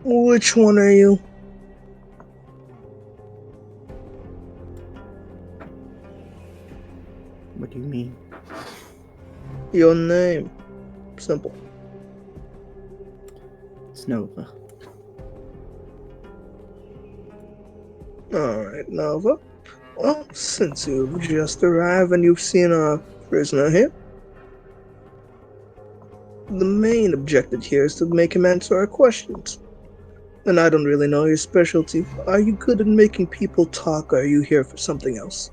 Which one are you? What do you mean? Your name. Simple. It's Nova. Alright, Nova. Well, since you've just arrived and you've seen our prisoner here, the main objective here is to make him answer our questions. And I don't really know your specialty. Are you good at making people talk, or are you here for something else?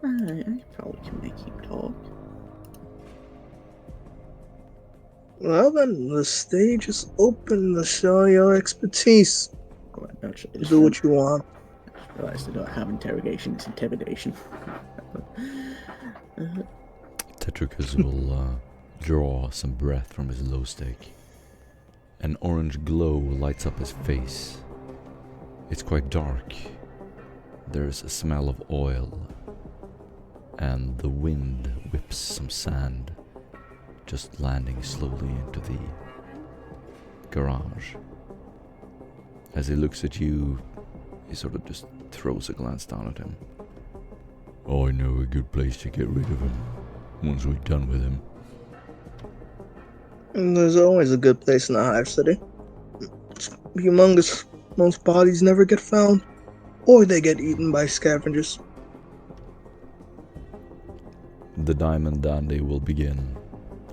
I probably can make you talk. Well then, the stage is open to show your expertise. Oh, I Do what you want. I realized I don't have interrogation, it's intimidation. Tetricus will draw some breath from his low stake. An orange glow lights up his face. It's quite dark. There's a smell of oil. And the wind whips some sand, just landing slowly into the garage. As he looks at you, he sort of just throws a glance down at him. I know a good place to get rid of him, once we're done with him. There's always a good place in a hive city. It's humongous. Most bodies never get found, or they get eaten by scavengers. The diamond dandy will begin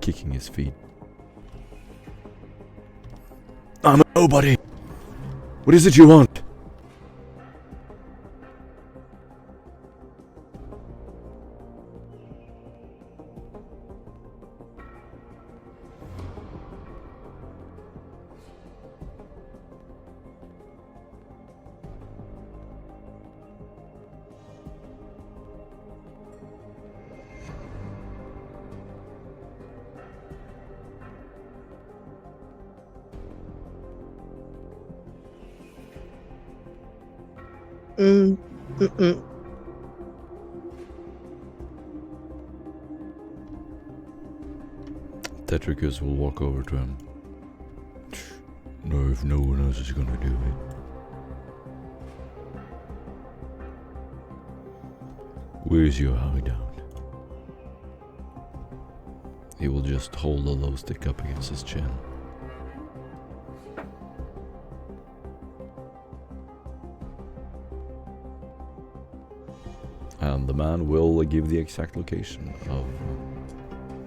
kicking his feet. I'm a nobody! What is it you want? Tetricus will walk over to him. No, if no one else is gonna do it. Where's your hideout? He will just hold the low stick up against his chin. And the man will give the exact location of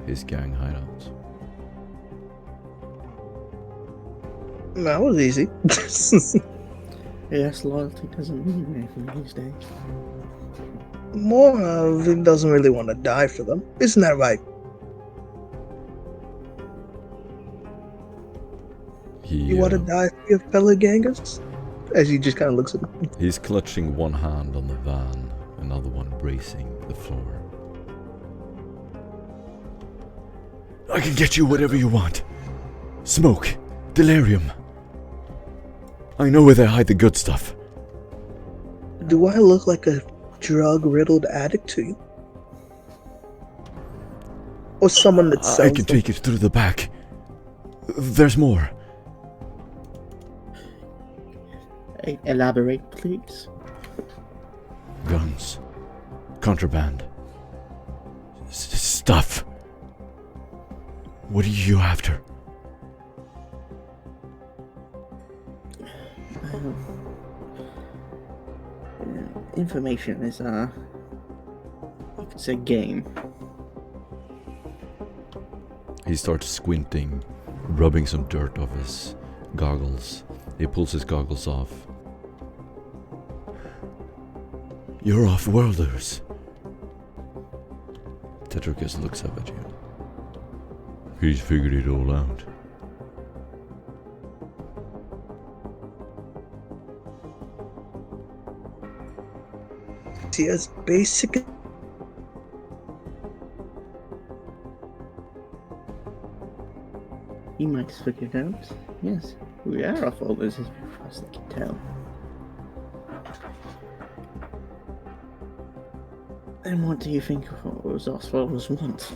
his gang hideout. That was easy. Yes, loyalty doesn't mean anything these days. More of he doesn't really want to die for them. Isn't that right? You want to die for your fellow gangers? As he just kind of looks at him. He's clutching one hand on the van, another one bracing the floor. I can get you whatever you want. Smoke, delirium. I know where they hide the good stuff. Do I look like a drug-riddled addict to you? Or someone that sells I can take it through the back. There's more. Elaborate, please. Guns. Contraband. Stuff. What are you after? Information is, you could say game. He starts squinting, rubbing some dirt off his goggles. He pulls his goggles off. You're off-worlders. Tetricus looks up at you. He's figured it all out. He has basic. He might have figured out. Yes, we are off all this as far as they can tell. And what do you think Oswald's want?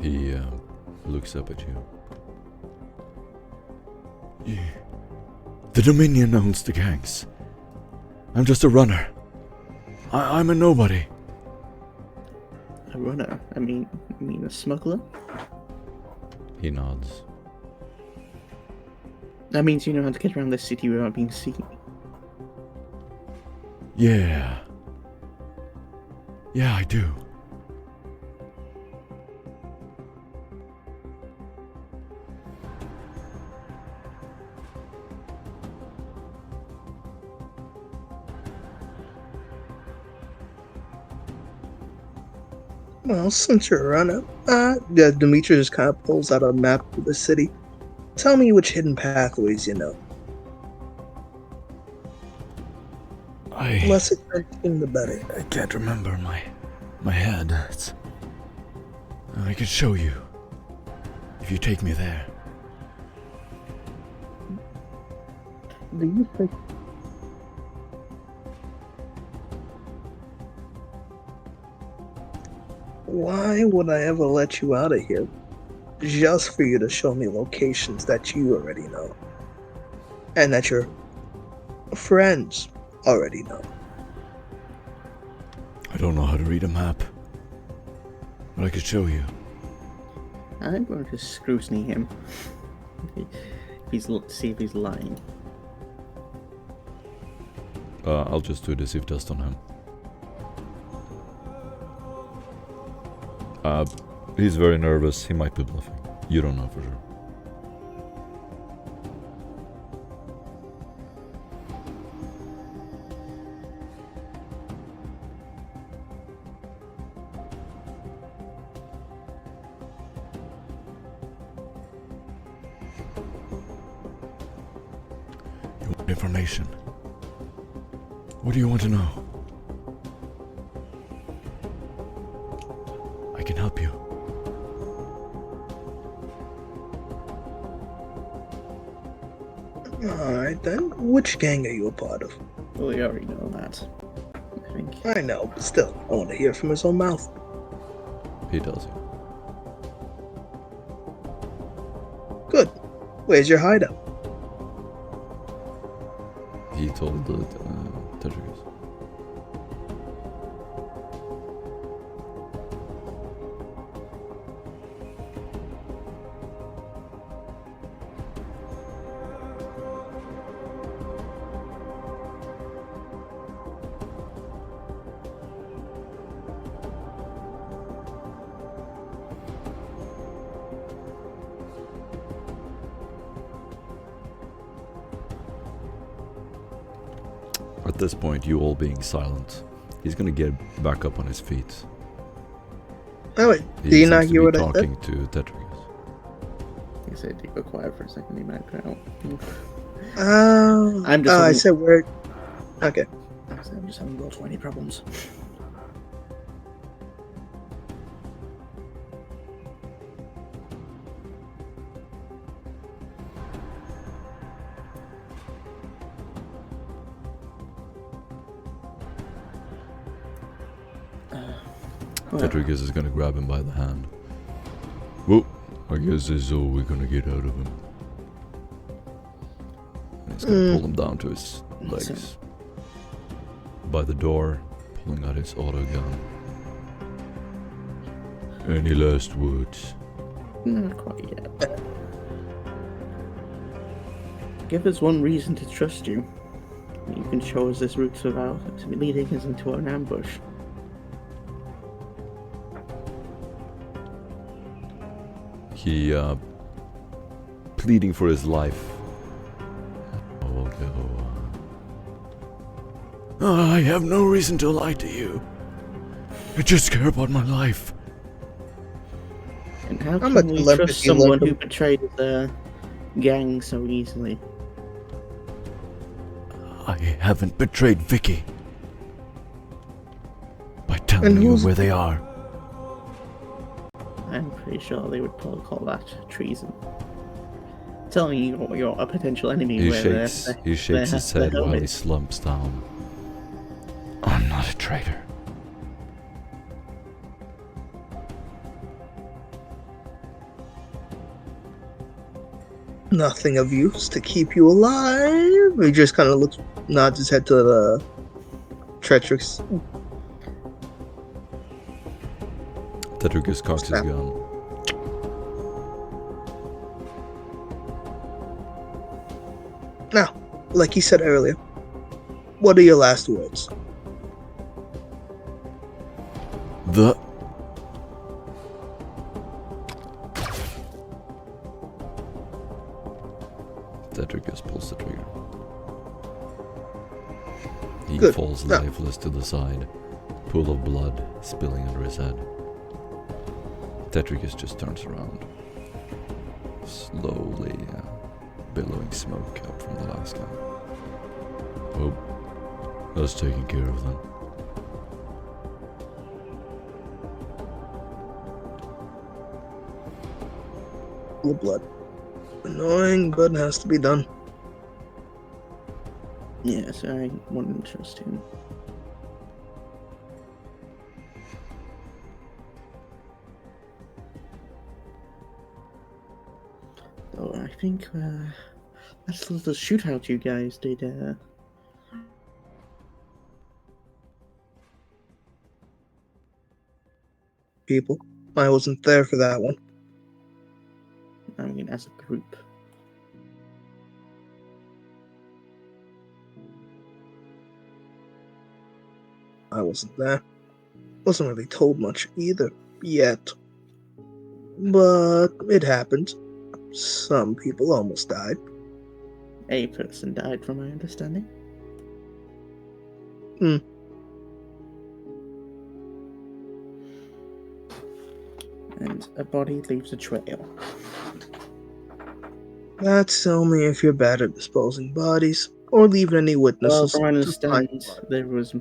He looks up at you. The Dominion owns the gangs. I'm just a runner. I'm a nobody. A runner? I mean a smuggler? He nods. That means you know how to get around the city without being seen. Yeah. Yeah, I do. Well, since you're a runner, Demetrius just kind of pulls out a map of the city. Tell me which hidden pathways you know. Less exciting, the better. I can't remember my head. I can show you if you take me there. Do you think? Why would I ever let you out of here just for you to show me locations that you already know and that your friends already know? I don't know how to read a map, but I could show you. I'm going to scrutiny him. See if he's lying. I'll just do a deceive test on him. He's very nervous. He might be bluffing. You don't know for sure. You want information? What do you want to know? I can help you. Alright then, which gang are you a part of? Well, we already know that. I think. I know, but still, I want to hear from his own mouth. He tells you. Good. Where's your hideout? He told Tedrius. At this point, you all being silent, he's gonna get back up on his feet. Oh wait, He do you seems not to hear be what I said? talking to Tedrius. He said to go quiet for a second. He might go. I'm just. I said where. Okay. I'm just having roll 20 problems. Tedrius is gonna grab him by the hand. Well, I guess this is all we're gonna get out of him. And he's gonna pull him down to his legs. By the door, pulling out his auto gun. Any last words? Not quite yet. Give us one reason to trust you. You can show us this route without leading us into an ambush. He, pleading for his life. I have no reason to lie to you. I just care about my life. And how can we trust someone who betrayed the gang so easily? I haven't betrayed Vicky. By telling you where they are. I'm pretty sure they would probably call that treason. Telling you you're a potential enemy. He shakes his head while he slumps down. I'm not a traitor. Nothing of use to keep you alive. He just kind of nods his head to the treacherous. Tetricus cocks his Snap. gun. Now, like he said earlier, what are your last words? The... Tetricus pulls the trigger. He Good. falls Now- lifeless to the side, pool of blood spilling under his head. Tetricus just turns around, slowly billowing smoke out from the last guy. Oh, that's taken care of then. Pool of blood. Annoying, but has to be done. Yes, I wouldn't trust him. Though I think that's the shootout you guys did. People, I wasn't there for that one. I mean, as a group. I wasn't there. Wasn't really told much either, yet. But it happened. Some people almost died. A person died, from my understanding. Hmm. And a body leaves a trail. That's only if you're bad at disposing bodies, or leaving any witnesses. Well, from what I to understand, find there was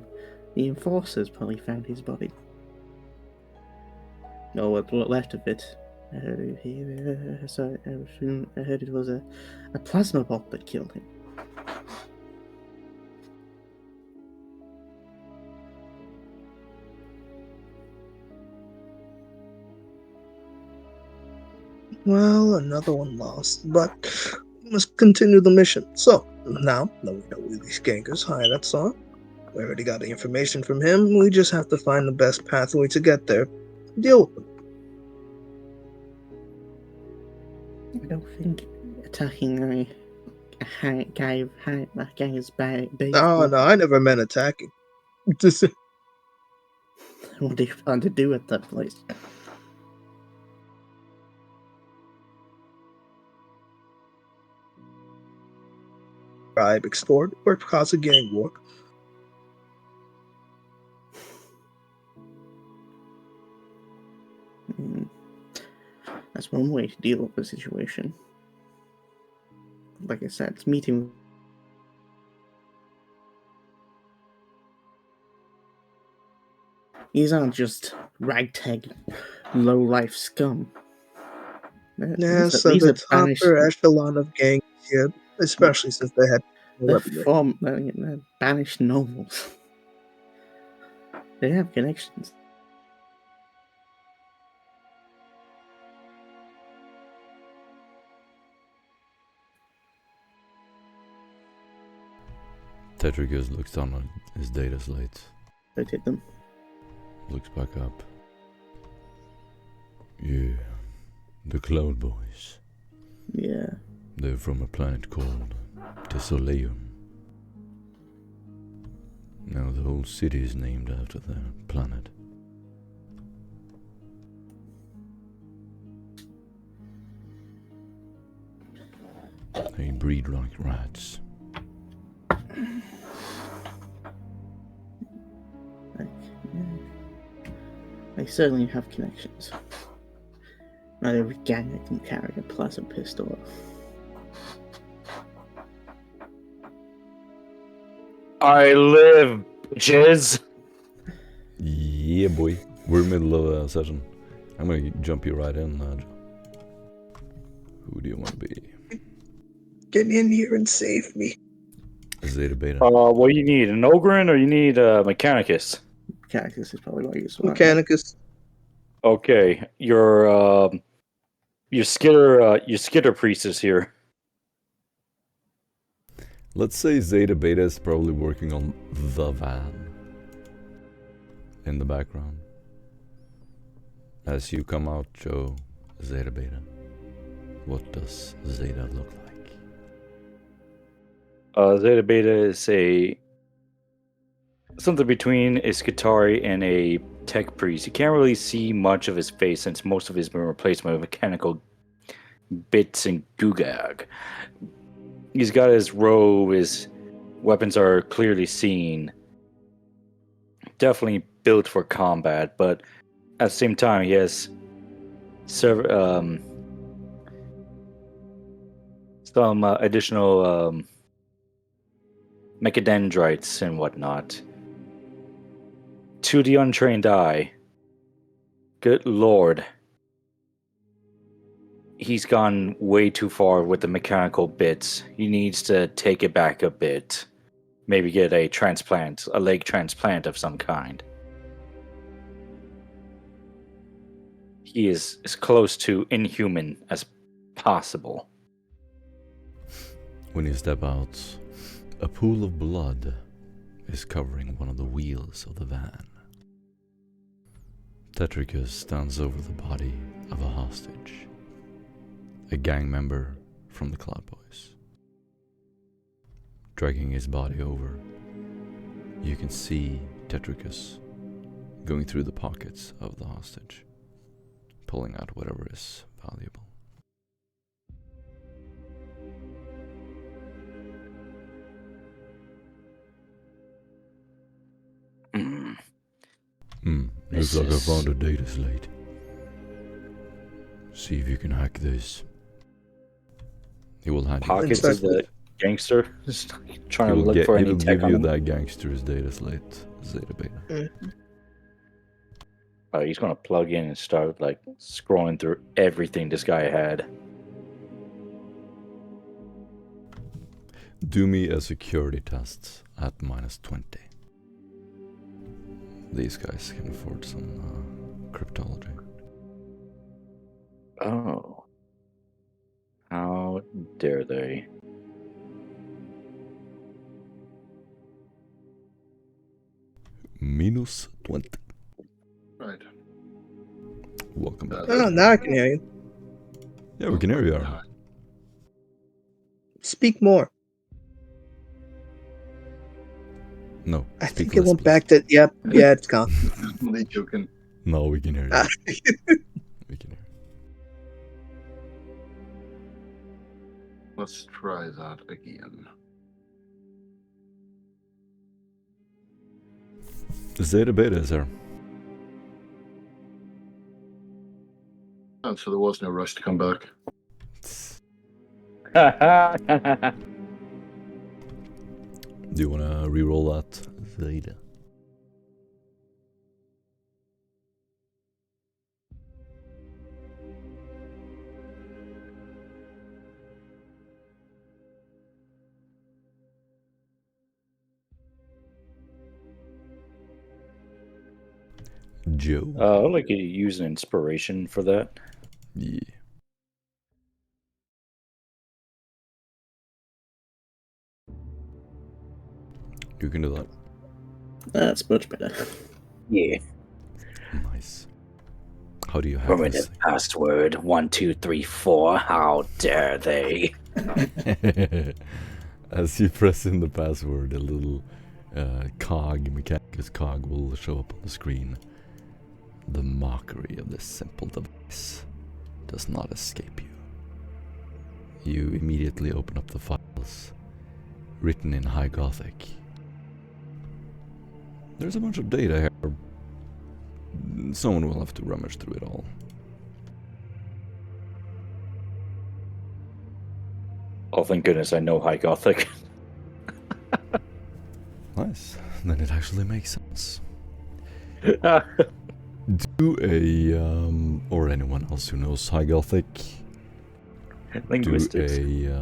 the enforcers probably found his body. No, what left of it. I heard it was a plasma bot that killed him. Well, another one lost, but we must continue the mission. So, now that we know where these gangers hideouts are, we already got the information from him, we just have to find the best pathway to get there. Deal with them. I don't think attacking a guy's base. Oh, no, I never meant attacking. Just What do you plan to do at that place? bribe, extort, or cause a gang war. That's one way to deal with the situation. Like I said, it's meeting. These aren't just ragtag, low-life scum. Yeah, so These the are banished. upper echelon of gangs here, especially since they had They're banished nobles. They have connections. Tetricus looks down on his data slate, They did them. looks back up. Yeah, the Cloud Boys. Yeah. They're from a planet called Tessoleum. Now the whole city is named after their planet. They breed like rats. They certainly have connections. Not every gang can carry a plasma pistol. I live, bitches. Yeah, boy. We're in the middle of a session. I'm gonna jump you right in, Joe. Who do you want to be? Get in here and save me. Zeta Beta. What do you need? An Ogren or you need a Mechanicus? Cactus is probably what you're saying. Mechanicus. Okay, your skitter priest is here. Let's say Zeta Beta is probably working on the van in the background. As you come out, Joe, Zeta Beta, what does Zeta look like? Zeta Beta is something between a Skitari and a tech priest. You can't really see much of his face since most of his been replaced by mechanical bits and gugag. He's got his robe, his weapons are clearly seen. Definitely built for combat, but at the same time, he has some additional mechadendrites and whatnot. To the untrained eye, good lord, he's gone way too far with the mechanical bits. He needs to take it back a bit. Maybe get a transplant, a leg transplant of some kind. He is as close to inhuman as possible. When you step out, a pool of blood is covering one of the wheels of the van. Tetricus stands over the body of a hostage, a gang member from the Cloud Boys. Dragging his body over, you can see Tetricus going through the pockets of the hostage, pulling out whatever is valuable. Looks like I found a data slate. See if you can hack this. He will hand Pockets you of the gangster just trying to he will look for he any will tech give you on him. that gangster's data slate, Zeta Beta. He's gonna plug in and start like scrolling through everything this guy had. Do me a security test at -20. These guys can afford some cryptology. Oh. How dare they? -20. Right. Welcome back. Oh, now I can hear you. Yeah, we can hear you, Aaron. Speak more. No, I speak think it less, went please. back to. Yep. Yeah, it's gone. Only joking. No, we can hear you. Ah. We can hear Let's try that again. you. Zeta Beta is here. Oh, so there was no rush to come back. Do you want to re-roll that, Zeta? Joe? I'd like to use an inspiration for that. Yeah. You can do that. That's much better. Yeah. Nice. How do you hack Permanent this thing? password 1234. How dare they? As you press in the password, a little Mechanicus cog will show up on the screen. The mockery of this simple device does not escape you. You immediately open up the files, written in High Gothic. There's a bunch of data here. Someone will have to rummage through it all. Oh, thank goodness I know High Gothic. Nice. Then it actually makes sense. Do a, or anyone else who knows High Gothic, Linguistics. do a,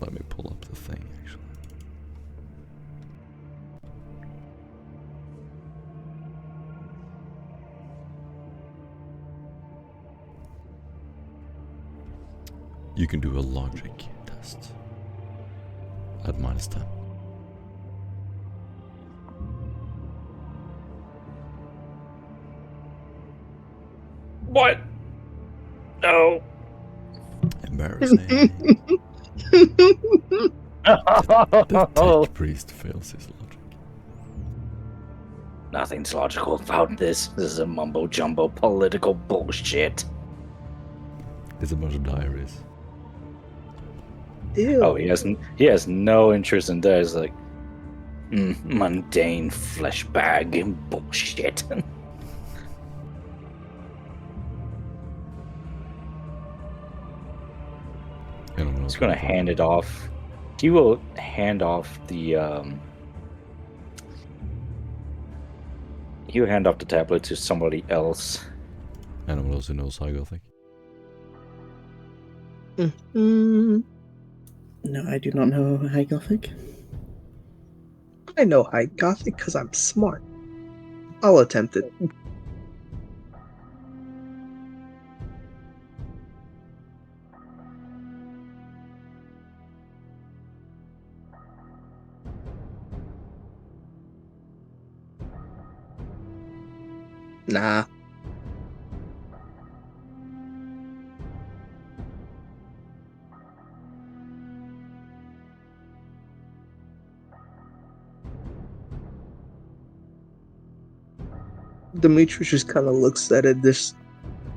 let me pull up the thing actually. You can do a logic test. cast at -10. What? No. Embarrassing. The tech priest fails his logic. Nothing's logical about this. This is a mumbo jumbo political bullshit. It's a bunch of diaries. Ew. Oh, he has no interest in that. It's like mundane flesh bag and bullshit. He's gonna hand it off. He will hand off the he'll hand off the tablet to somebody else. Anyone else who knows High Gothic? No, I do not know High Gothic. I know High Gothic because I'm smart. I'll attempt it. Nah. Demetrius just kind of looks at it.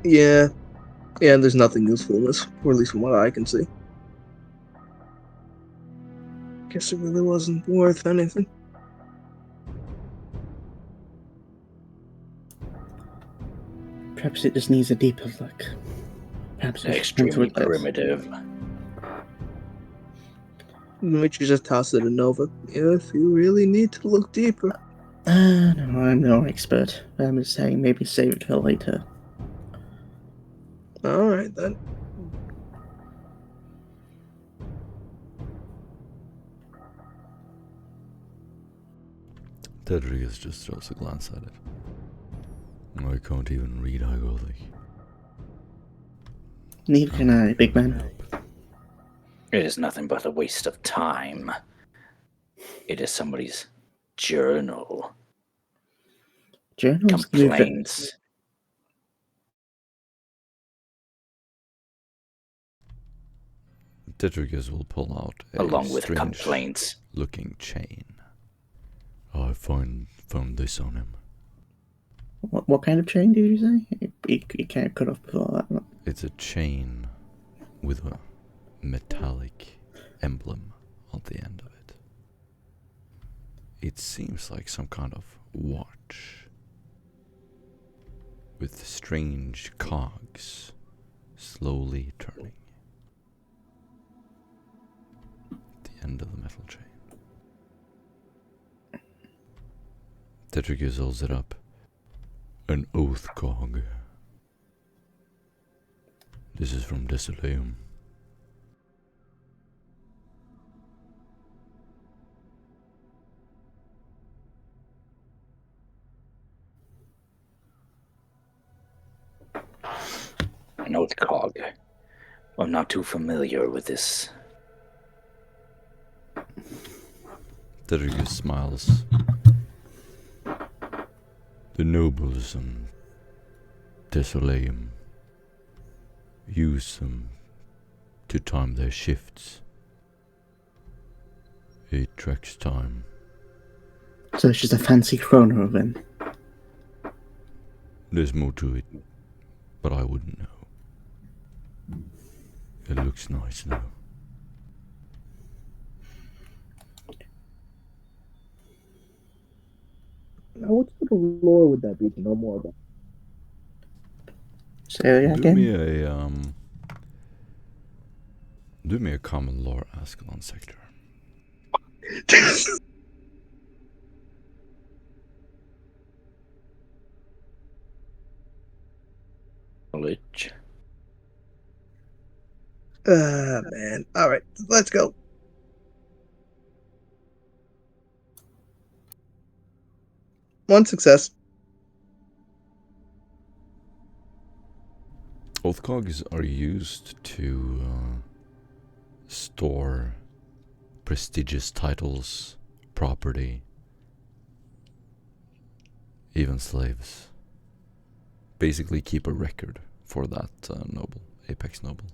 Yeah, there's nothing useful in this, or at least from what I can see. Guess it really wasn't worth anything. Perhaps it just needs a deeper look. Perhaps it's Extremely primitive. Demetrius just tossed it to Nova. If you really need to look deeper. No, I'm no expert. I'm just saying maybe save it for later. Alright then. Rodriguez just throws a glance at it. I can't even read High Gothic. Neither can I, big man. It is nothing but a waste of time. It is somebody's journal. Journals Complaints. Rodriguez will pull out a Along with strange complaints. looking chain. I found this on him. What kind of chain did you say? It can't cut off before that. It's a chain with a metallic emblem on the end of it. It seems like some kind of watch with strange cogs slowly turning. The end of the metal chain. Tetricus holds it up. An oath cog. This is from Desoleum. An oath cog. I'm not too familiar with this. Tetricus smiles. The nobles and Desoleum use them to time their shifts. It tracks time. So it's just a fancy chrono then. There's more to it, but I wouldn't know. It looks nice though. Now, what sort of lore would that be to know more about? Say that Do again. me a common lore Askellon sector. Knowledge. Man. Alright, let's go. One success. Oath cogs are used to store prestigious titles, property, even slaves. Basically keep a record for that noble, apex noble.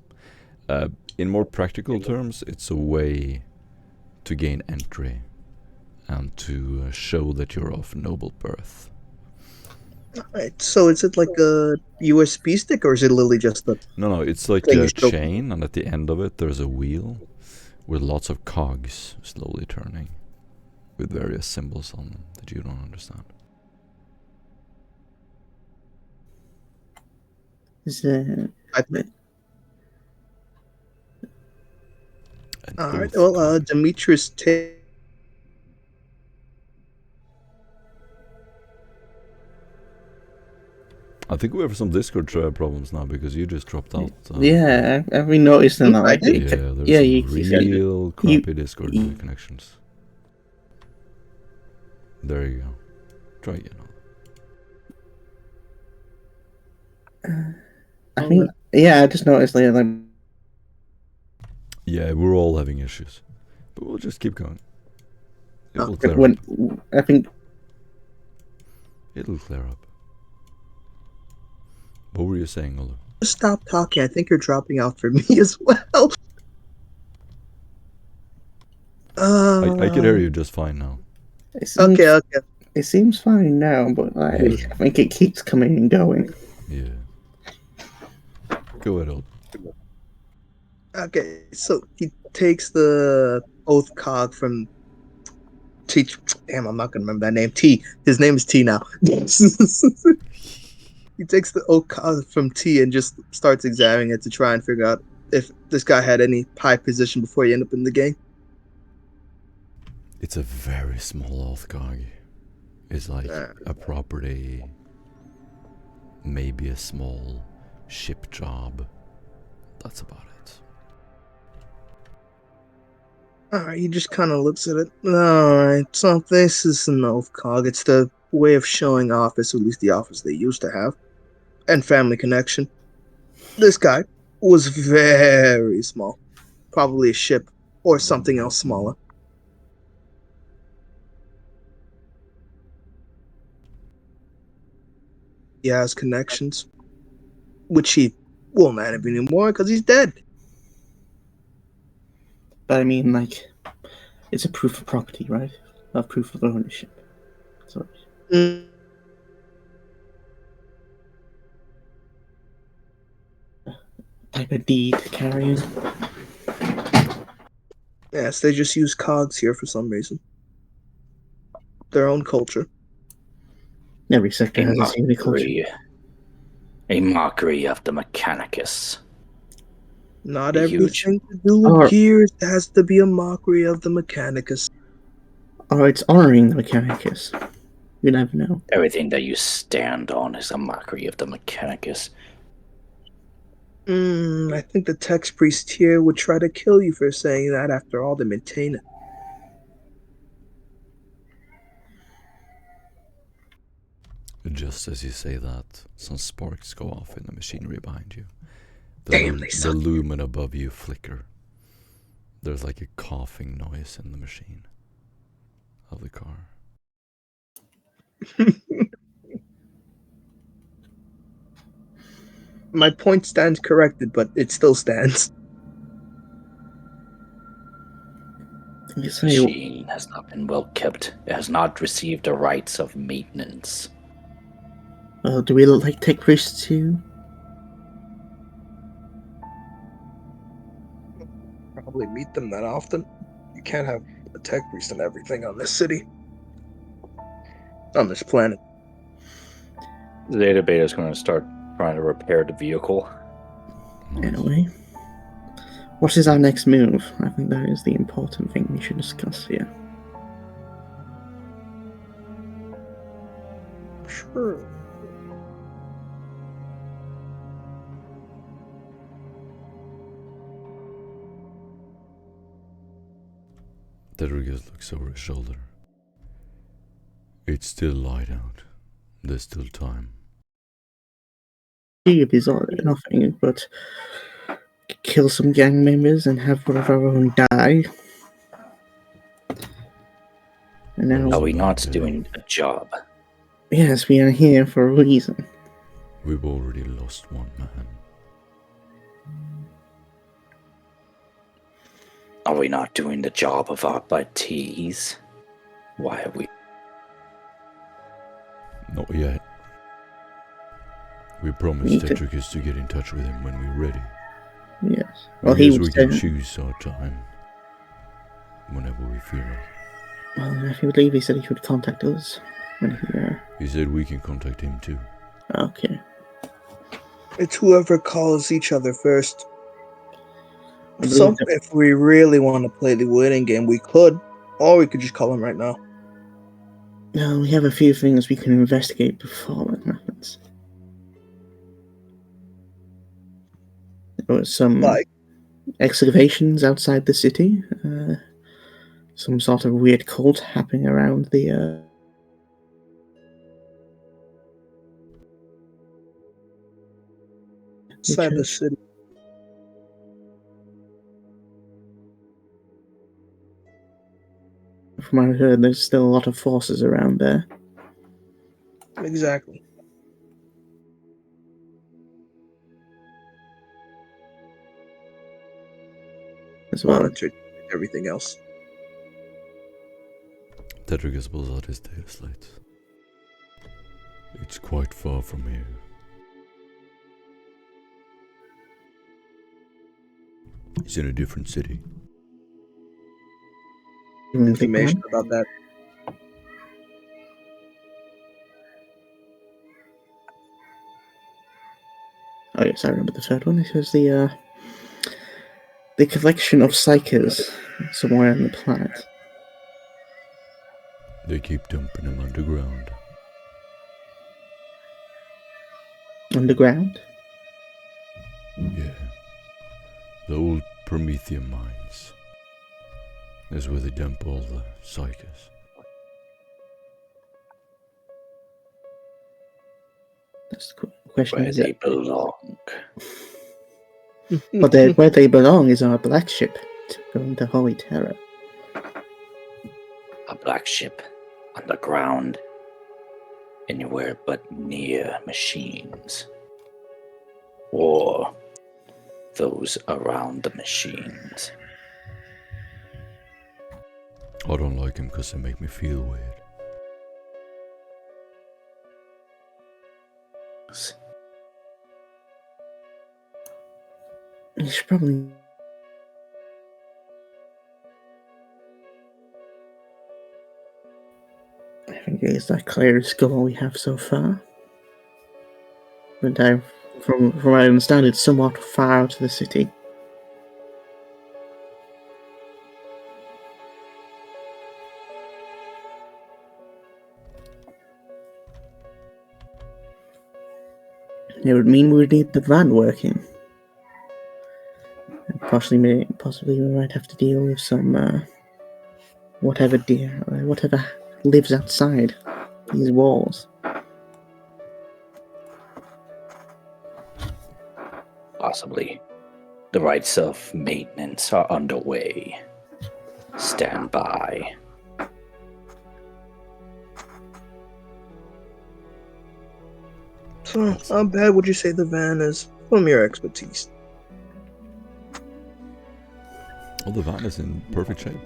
In more practical terms, it's a way to gain entry and to show that you're of noble birth. Alright, so is it like a USB stick, or is it literally just a... No, it's like Thing a you show- chain, and at the end of it there's a wheel with lots of cogs slowly turning with various symbols on them that you don't understand. Is I think... An Alright, oath well, cog. Demetrius I think we have some Discord problems now because you just dropped out. yeah, have we noticed that? I Like, did. Yeah, there's yeah, some you real crappy Discord you- connections. There you go. Try again. I think, yeah, I just noticed like Yeah, we're all having issues, but we'll just keep going. It will clear when up. I think It'll clear up. What were you saying, Olu? Stop talking. I think you're dropping out for me as well. I can hear you just fine now. it seems, Okay. it seems fine now, but like, Yeah. I think it keeps coming and going. Yeah. Go ahead, Olu. Okay, so he takes the oath cog from T. Damn, I'm not gonna remember that name. T. His name is T now. He takes the oath cog from T and just starts examining it to try and figure out if this guy had any high position before he ended up in the game. It's a very small oath cog. It's like a property, maybe a small ship job. That's about it. Alright, he just kind of looks at it. Alright, so this is an oath cog. It's the way of showing office, at least the office they used to have, and family connection. This guy was very small. Probably a ship or something else smaller. He has connections, which he will not have anymore because he's dead. But I mean, like, it's a proof of property, right? Not proof of ownership. So Mm, type of deed carrying. yes, they just use cogs here for some reason. Their own culture. Every sector has its unique culture. A mockery of the Mechanicus. Not A huge- everything to do with Or- gears has to be a mockery of the Mechanicus. Or it's honoring the Mechanicus. You never know. Everything that you stand on is a mockery of the Mechanicus. I think the text priest here would try to kill you for saying that after all they maintain it. Just as you say that, some sparks go off in the machinery behind you. Damn, they The suck. lumen above you flicker. There's like a coughing noise in the machine of the car. My point stands corrected, but it still stands. You The say, machine has not been well kept. It has not received the rights of maintenance. do we look like tech priests too? Probably meet them that often. You can't have a tech priest and everything on this city. On this planet. Zeta Beta is going to start trying to repair the vehicle. Anyway, what is our next move? I think that is the important thing we should discuss here. Sure. Rodriguez looks over his shoulder. It's still light out. There's still time. It is nothing, but kill some gang members and have one of our own die. And now, Well, Are we Some not idea. doing a job? yes, we are here for a reason. We've already lost one man. Are we not doing the job of our buddies? Why are we? Not yet. We promised Need to- Tetricus to get in touch with him when we're ready. Yes. Well, I he guess we was can saying, choose our time whenever we feel it. well, I believe he said he would contact us when he. He said we can contact him too. Okay. It's whoever calls each other first. I So, believe that- if we really want to play the waiting game, we could. Or we could just call him right now. No, we have a few things we can investigate before that happens. There was some Like, excavations outside the city. Some sort of weird cult happening around the. inside the city. From what I heard, there's still a lot of forces around there. Exactly. As well. Monitor everything else. Tetricus pulls out his data slate. It's quite far from here. He's in a different city. Information about that. Oh yes, I remember the third one. It was the collection of psychers somewhere on the planet. They keep dumping him underground. Underground? Yeah. The old Promethean mines. That's where they dump all the psychers. That's the question. Where Is they it? belong. But where they belong is our black ship going to Holy Terror. A black ship underground. Anywhere but near machines. Or those around the machines. I don't like him because they make me feel weird. You should probably. I think it's that clearest goal we have so far. But from what I understand, it's somewhat far out of the city. It would mean we would need the van working. And possibly we might have to deal with some whatever lives outside these walls. Possibly. The rites of maintenance are underway. Stand by. So, how bad would you say the van is from your expertise? Oh, the van is in perfect shape.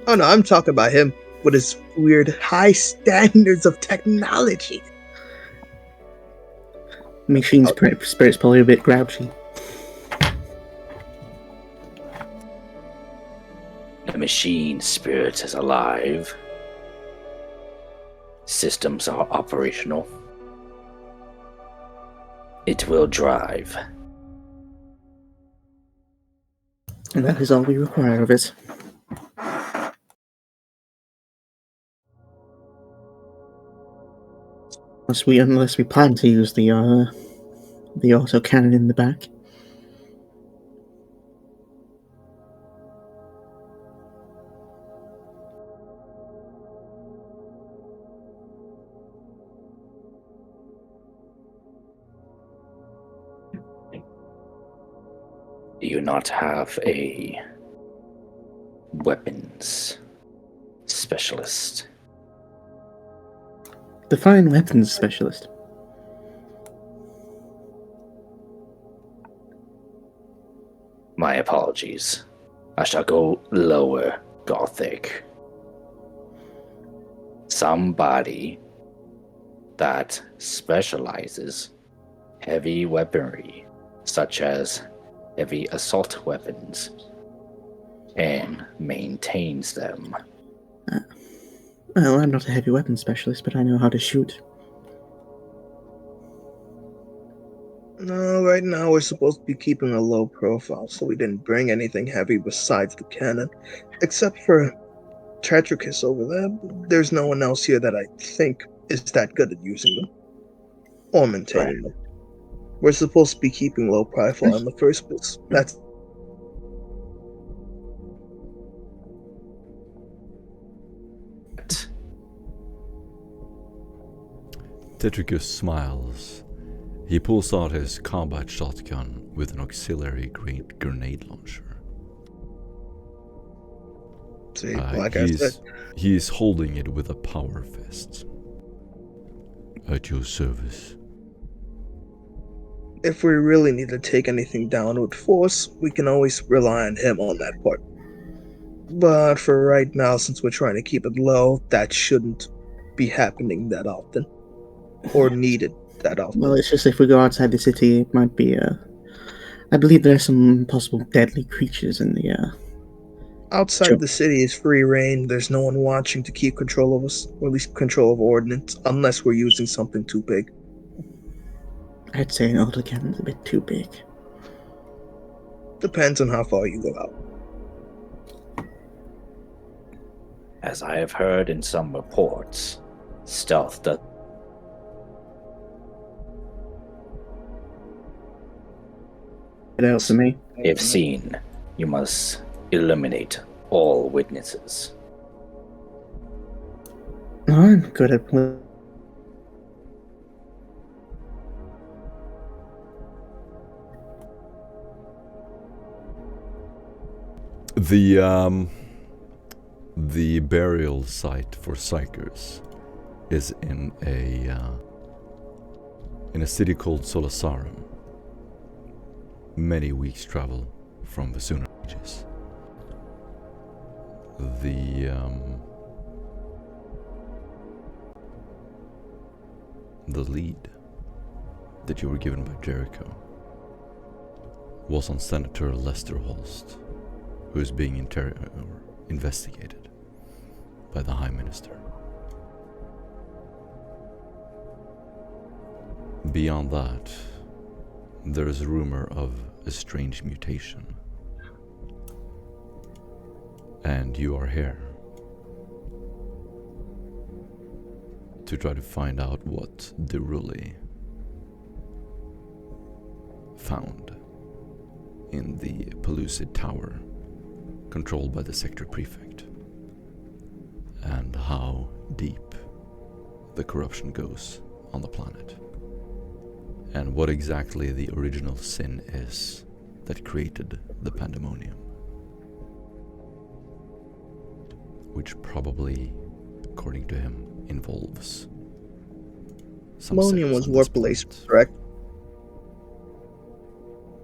Oh no, I'm talking about him with his weird high standards of technology. Machine's spirit's probably a bit grouchy. The machine spirit is alive. Systems are operational. It will drive. And that is all we require of it. Unless we plan to use the autocannon in the back. Do you not have a weapons specialist? Define weapons specialist. My apologies. I shall go lower, Gothic. Somebody that specializes heavy weaponry, such as heavy assault weapons, and maintains them. Well, I'm not a heavy weapons specialist, but I know how to shoot. No, right now we're supposed to be keeping a low profile, so we didn't bring anything heavy besides the cannon. Except for Tetricus over there, there's no one else here that I think is that good at using them. Or maintaining them. We're supposed to be keeping low profile in the first place. That's Tetricus smiles. He pulls out his combat shotgun with an auxiliary grenade launcher. see, like I said. He's holding it with a power fist. At your service. If we really need to take anything down with force, we can always rely on him on that part. But for right now, since we're trying to keep it low, that shouldn't be happening that often. Or needed that often. Well, it's just if we go outside the city, it might be, I believe there are some possible deadly creatures in the, Outside Sure. the city is free reign. There's no one watching to keep control of us, or at least control of ordnance, unless we're using something too big. I'd say an autocannon's a bit too big. Depends on how far you go out. As I have heard in some reports, stealth does. It out for me. If seen, you must eliminate all witnesses. I'm good at The burial site for psychers is in a city called Solasarum, many weeks' travel from the Sooner Ages. The lead that you were given by Jericho was on Senator Lester Holst, who is being investigated by the High Minister. Beyond that, there is a rumor of a strange mutation. And you are here to try to find out what Deruli found in the Pellucid Tower controlled by the sector prefect, and how deep the corruption goes on the planet, and what exactly the original sin is that created the pandemonium, which probably, according to him, involves some Pandemonium sects was on this warp lace, planet. correct?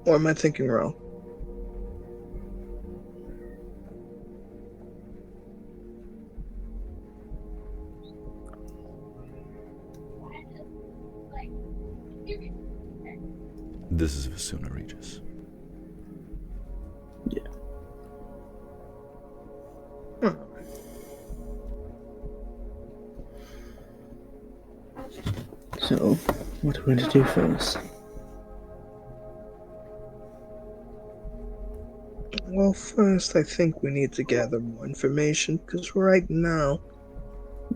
Or am I thinking wrong? This is Vasuna Regis. Yeah. So, what are we going to do first? Well, first, I think we need to gather more information, because right now,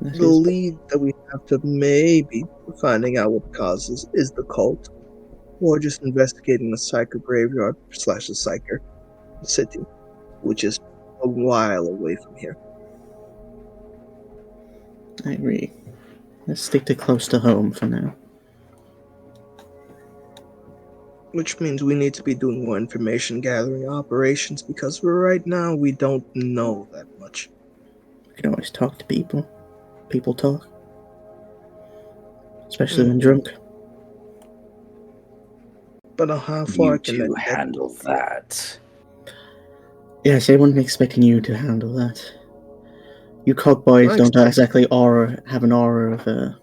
That the is- lead that we have to maybe finding out what causes is the cult, or just investigating the Psyker graveyard / the Psyker city, which is a while away from here. I agree. Let's stick to close to home for now. Which means we need to be doing more information gathering operations because right now we don't know that much. We can always talk to people. People talk. Especially when drunk. But how You far can two that handle that. Yes, I wasn't expecting you to handle that. You cowboys don't exactly have an aura of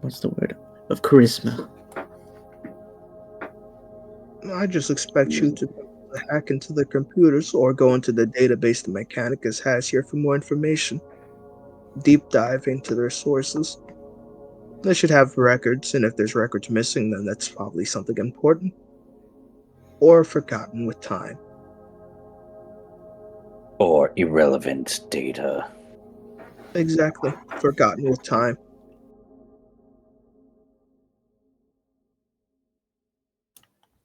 what's the word? Of charisma. I just expect you to hack into the computers or go into the database the Mechanicus has here for more information. Deep dive into their sources. They should have records, and if there's records missing, then that's probably something important. Or forgotten with time. Or irrelevant data. Exactly. Forgotten with time.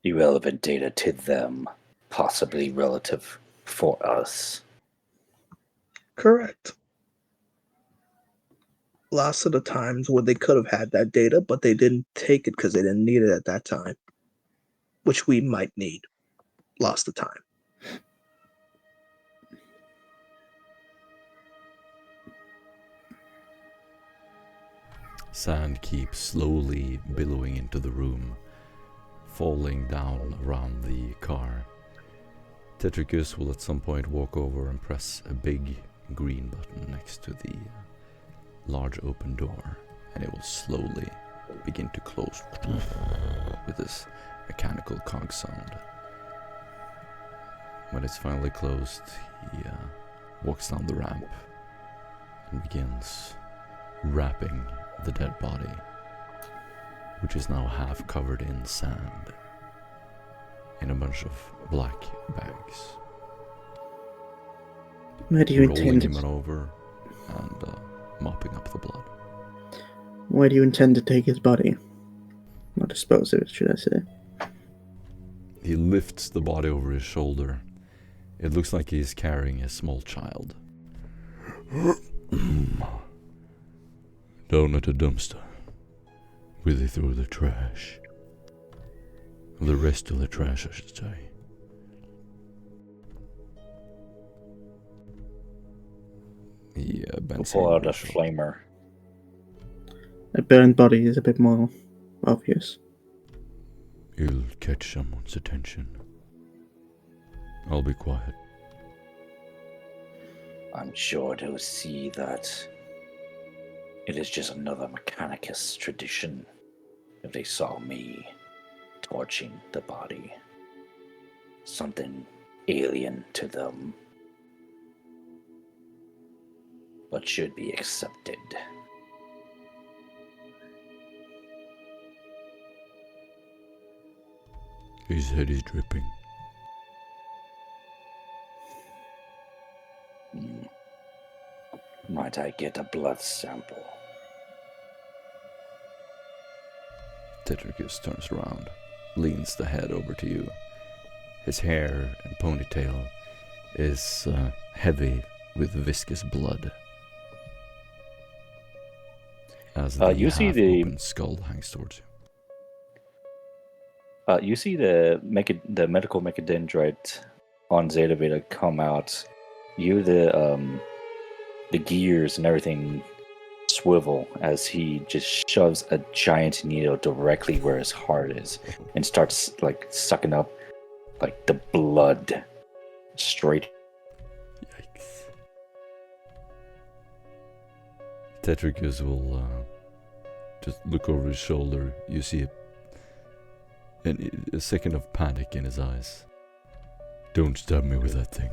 Irrelevant data to them, possibly relative for us. Correct. Lots of the times where they could have had that data, but they didn't take it because they didn't need it at that time. Which we might need. Lost the time. Sand keeps slowly billowing into the room, falling down around the car. Tetricus will at some point walk over and press a big green button next to the large open door, and it will slowly begin to close with this mechanical cog sound. When it's finally closed, he walks down the ramp and begins wrapping the dead body, which is now half covered in sand, in a bunch of black bags. Where do you rolling intend him over and mopping up the blood. Where do you intend to take his body? Or dispose of it, should I say? He lifts the body over his shoulder. It looks like he's carrying a small child. Down at the dumpster. Where they throw the trash. The rest of the trash, I should say. He bends Pull out over a his shoulder. flamer. A burned body is a bit more obvious. You'll catch someone's attention. I'll be quiet. I'm sure they'll see that it is just another Mechanicus tradition if they saw me torching the body. Something alien to them, but should be accepted. His head is dripping. Might I get a blood sample? Tetricus turns around, leans the head over to you. His hair and ponytail is heavy with viscous blood. As the you see half-open skull hangs towards you. You see the medical mechadendrite on Zeta Beta come out. The gears and everything swivel as he just shoves a giant needle directly where his heart is and starts like sucking up like the blood straight. Yikes. Tetricus will just look over his shoulder. You see a second of panic in his eyes. Don't stab me with that thing.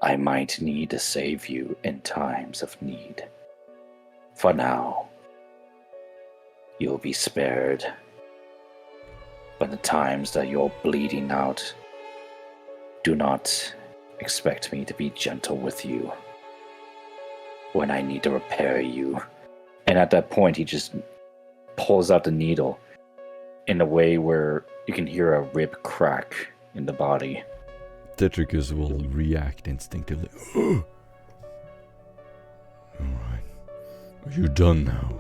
I might need to save you in times of need. For now, you'll be spared. But the times that you're bleeding out, do not expect me to be gentle with you when I need to repair you. And at that point, he just pulls out the needle in a way where you can hear a rib crack in the body. Tetricus will react instinctively. Alright. Are you done now?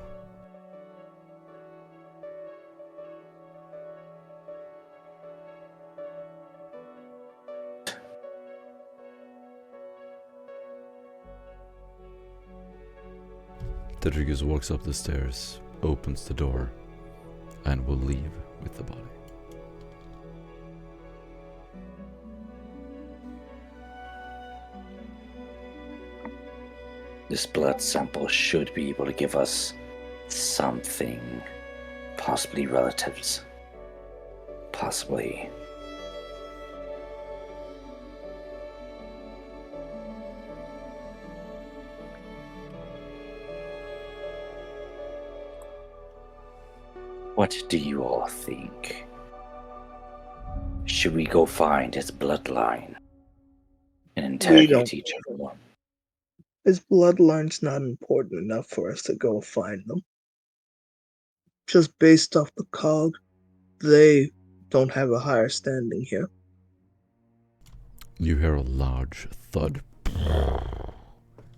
Tetricus walks up the stairs, opens the door, and will leave with the body. This blood sample should be able to give us something. Possibly relatives. Possibly. What do you all think? Should we go find his bloodline and interrogate each other one? His bloodline's not important enough for us to go find them. Just based off the cog, they don't have a higher standing here. You hear a large thud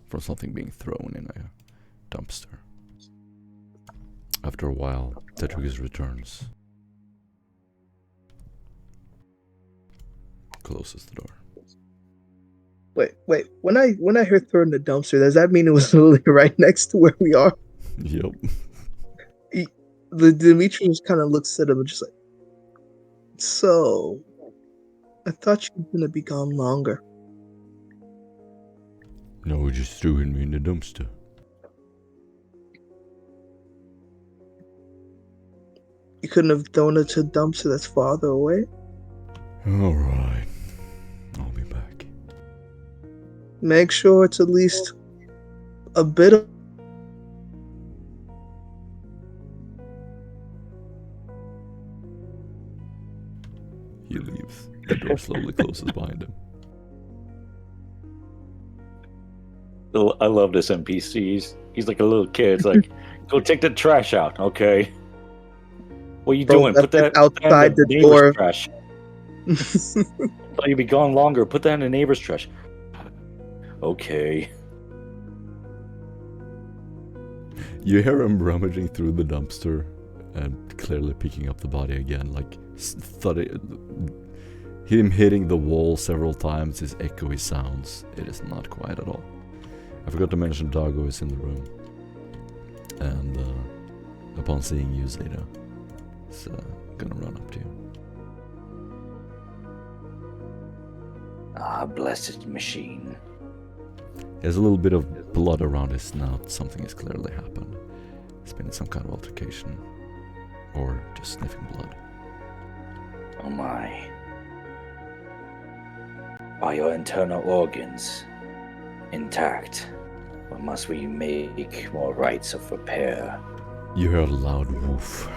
from something being thrown in a dumpster. After a while, Tetricus returns. Closes the door. Wait. When I heard throw in the dumpster, does that mean it was literally right next to where we are? Yep. The Demetrius kind of looks at him and just like, so, I thought you were gonna be gone longer. No, we just threw me in the dumpster. You couldn't have thrown it to a dumpster that's farther away? Alright. I'll be back. Make sure it's at least a bit of... He leaves. The door slowly closes behind him. I love this NPC. He's like a little kid. It's like, go take the trash out, okay? What are you doing? left Put that it outside in the neighbor's door. trash. Thought you'd be gone longer. Put that in the neighbor's trash. Okay. You hear him rummaging through the dumpster and clearly picking up the body again, like him hitting the wall several times is echoey sounds. It is not quiet at all. I forgot to mention Dago is in the room, and upon seeing you, Zeta, is gonna run up to you. Ah, blessed machine. He has a little bit of blood around his snout. Something has clearly happened. It's been some kind of altercation, or just sniffing blood. Oh my. Are your internal organs intact? Or must we make more rites of repair? You hear a loud woof.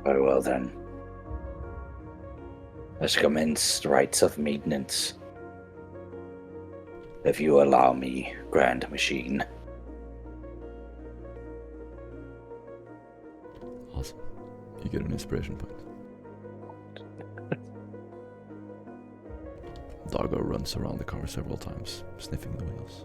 Very well then. Let's commence rites of maintenance. If you allow me, Grand Machine. Awesome. You get an inspiration point. Dago runs around the car several times, sniffing the wheels.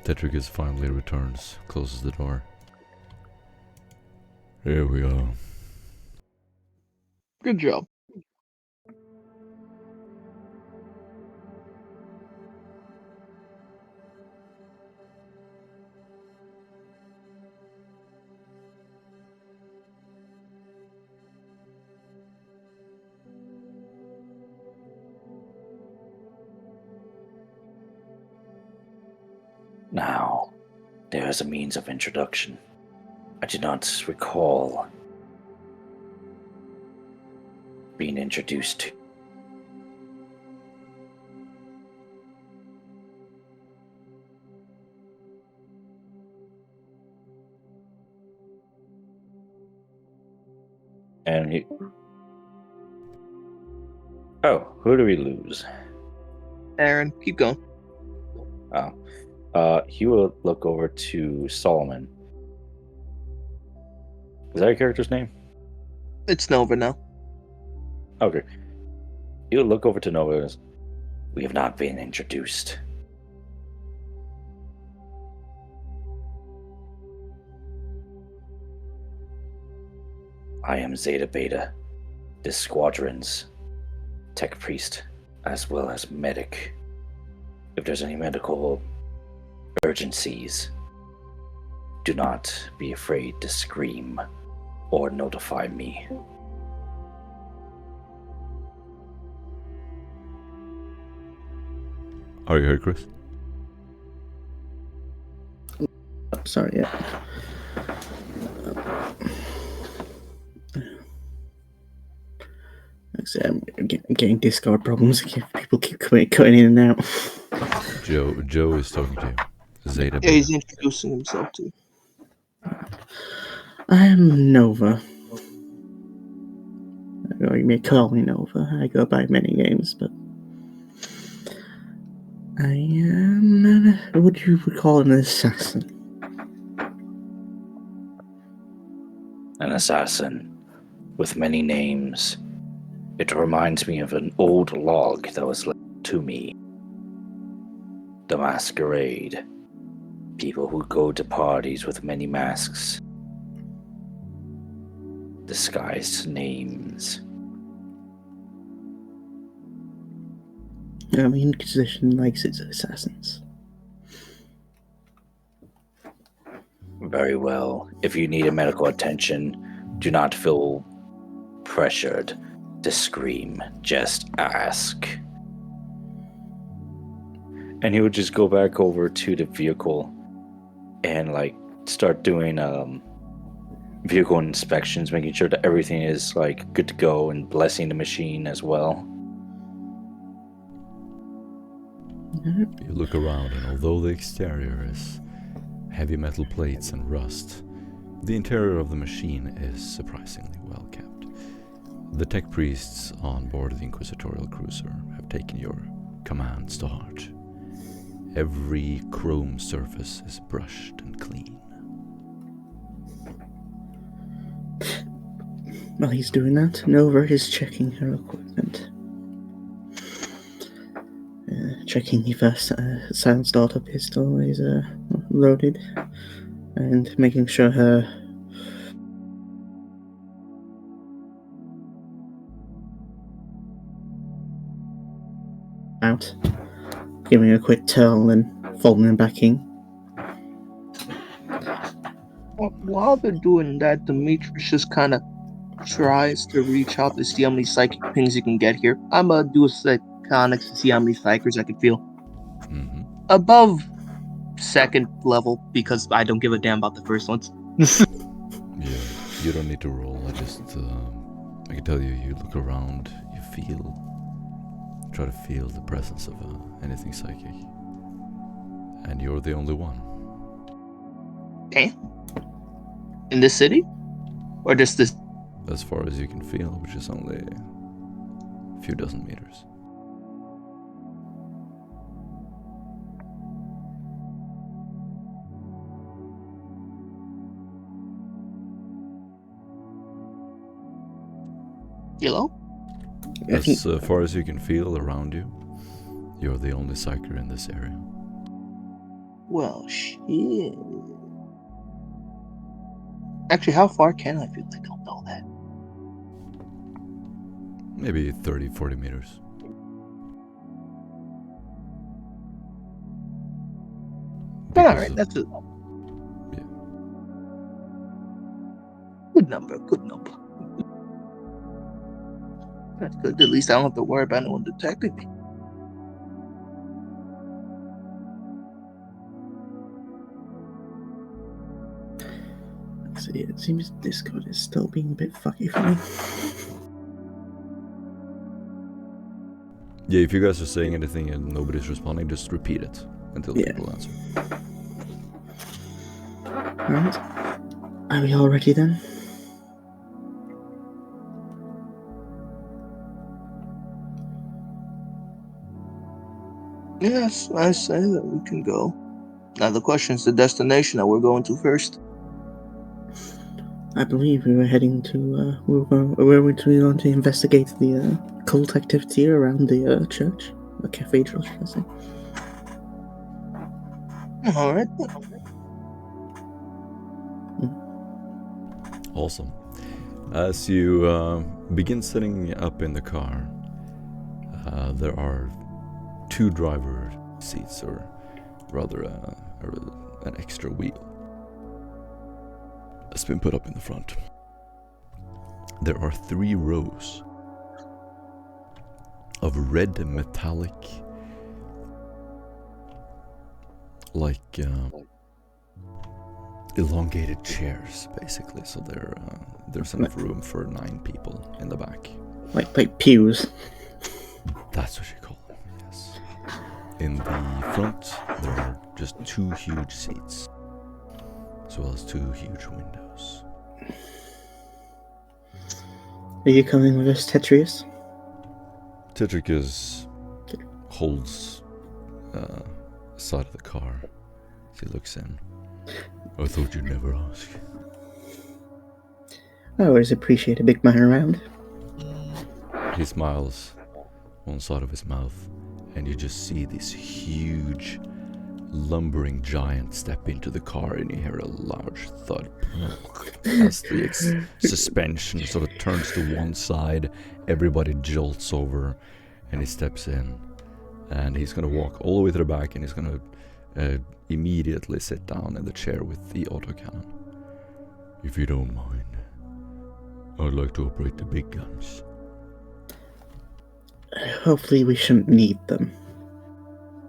Tetricus finally returns, closes the door. Here we are. Good job. Now, there is a means of introduction. I do not recall being introduced to. And he. Oh, who do we lose? Aaron, keep going. Oh. He will look over to Solomon. Is that your character's name? It's Nova now. Okay. He'll look over to Nova and says, we have not been introduced. I am Zeta Beta, this squadron's tech priest, as well as medic. If there's any medical urgencies, do not be afraid to scream or notify me. Are you here, Chris? Sorry, yeah. I'm getting Discord problems. People keep cutting in and out. Joe is talking to you. Zeta Yeah, he's Beta. introducing himself to you. I am Nova. You may call me Nova. I go by many names, but I am what you would call an assassin. An assassin with many names. It reminds me of an old log that was left to me. The masquerade. People who go to parties with many masks. Disguised names. The Inquisition likes its assassins. Very well. If you need medical attention, do not feel pressured to scream. Just ask. And he would just go back over to the vehicle and start doing vehicle inspections, making sure that everything is good to go, and blessing the machine as well. You look around, and although the exterior is heavy metal plates and rust, the interior of the machine is surprisingly well kept. The tech priests on board the Inquisitorial cruiser have taken your commands to heart. Every chrome surface is brushed and clean. While he's doing that, Nova is checking her equipment. Checking if her silent starter pistol is loaded, and making sure her out, giving a quick turn and folding them back in. While they're doing that, Demetrius just kind of tries to reach out to see how many psychic pings he can get here. I'm gonna do a psionics to see how many psychers I can feel. Mm-hmm. Above second level, because I don't give a damn about the first ones. Yeah, you don't need to roll. I can tell you, you look around, try to feel the presence of anything psychic. And you're the only one. Okay. In this city? Or just this? As far as you can feel, which is only a few dozen meters. Yellow? As far as you can feel around you, you're the only psyker in this area. Well, shit. Actually, how far can I feel? I don't know that. Maybe 30, 40 meters. Alright, that's a good number, That's good. At least I don't have to worry about anyone detecting me. See, it seems Discord is still being a bit fucky for me. Yeah, if you guys are saying anything and nobody's responding, just repeat it until people answer. Alright. Are we all ready then? Yes, I say that we can go. Now the question is the destination that we're going to first. I believe we were heading to, we were going to investigate the cult activity around the church, the cathedral, should I say. Alright. Awesome. As you begin setting up in the car, there are 2 driver seats, or rather an extra wheel that's been put up in the front. There are 3 rows of red metallic, like elongated chairs, basically. So there's enough room for 9 people in the back. Like pews. That's what you call them, yes. In the front, there are just 2 huge seats, as well as 2 huge windows. Are you coming with us, Tetrius? Tetricus holds side of the car as he looks in. I thought you'd never ask. I always appreciate a big man around. He smiles one side of his mouth, and you just see this huge, lumbering giant step into the car, and you hear a large thud as the suspension sort of turns to one side. Everybody jolts over, and he steps in, and he's going to walk all the way to the back, and he's going to immediately sit down in the chair with the autocannon. If you don't mind, I'd like to operate the big guns. Hopefully we shouldn't need them.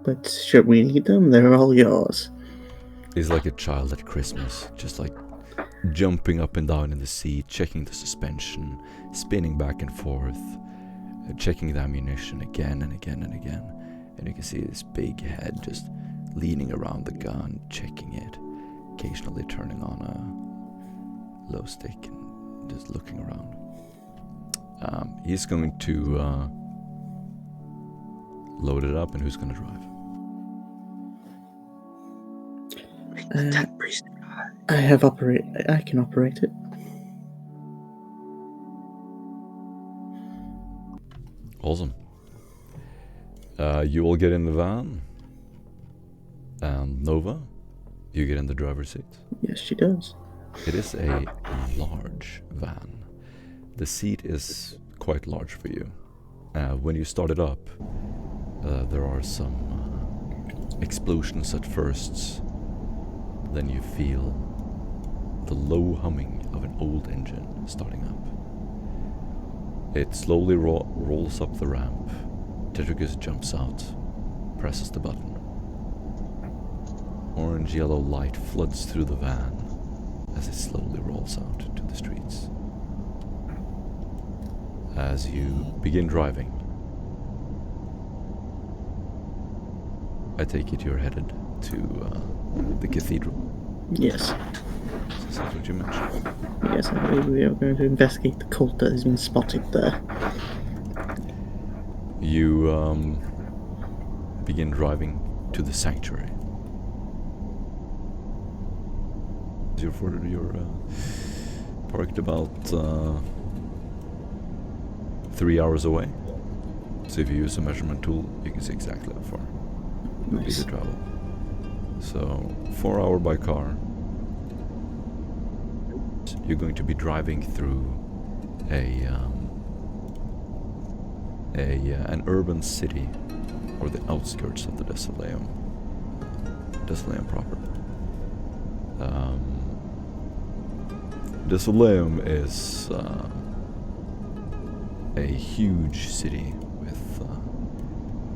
But should we need them, they're all yours. He's like a child at Christmas, just like jumping up and down in the seat, checking the suspension, spinning back and forth, checking the ammunition again and again and again. And you can see this big head just leaning around the gun, checking it, occasionally turning on a low stick and just looking around. He's going to load it up, and who's going to drive? I can operate it. Awesome. You will get in the van, and Nova, you get in the driver's seat. Yes, she does. It is a large van. The seat is quite large for you. When you start it up, there are some explosions at first. Then you feel the low humming of an old engine starting up. It slowly rolls up the ramp. Tetricus jumps out, presses the button. Orange-yellow light floods through the van as it slowly rolls out to the streets. As you begin driving, I take it you're headed to the Cathedral. Yes. Is that what you mentioned? Yes, I believe we are going to investigate the cult that has been spotted there. You begin driving to the sanctuary. You're parked about 3 hours away. So if you use a measurement tool, you can see exactly how far you need to travel. So 4 hours by car. You're going to be driving through an urban city, or the outskirts of the Desoleum proper. Desoleum is a huge city with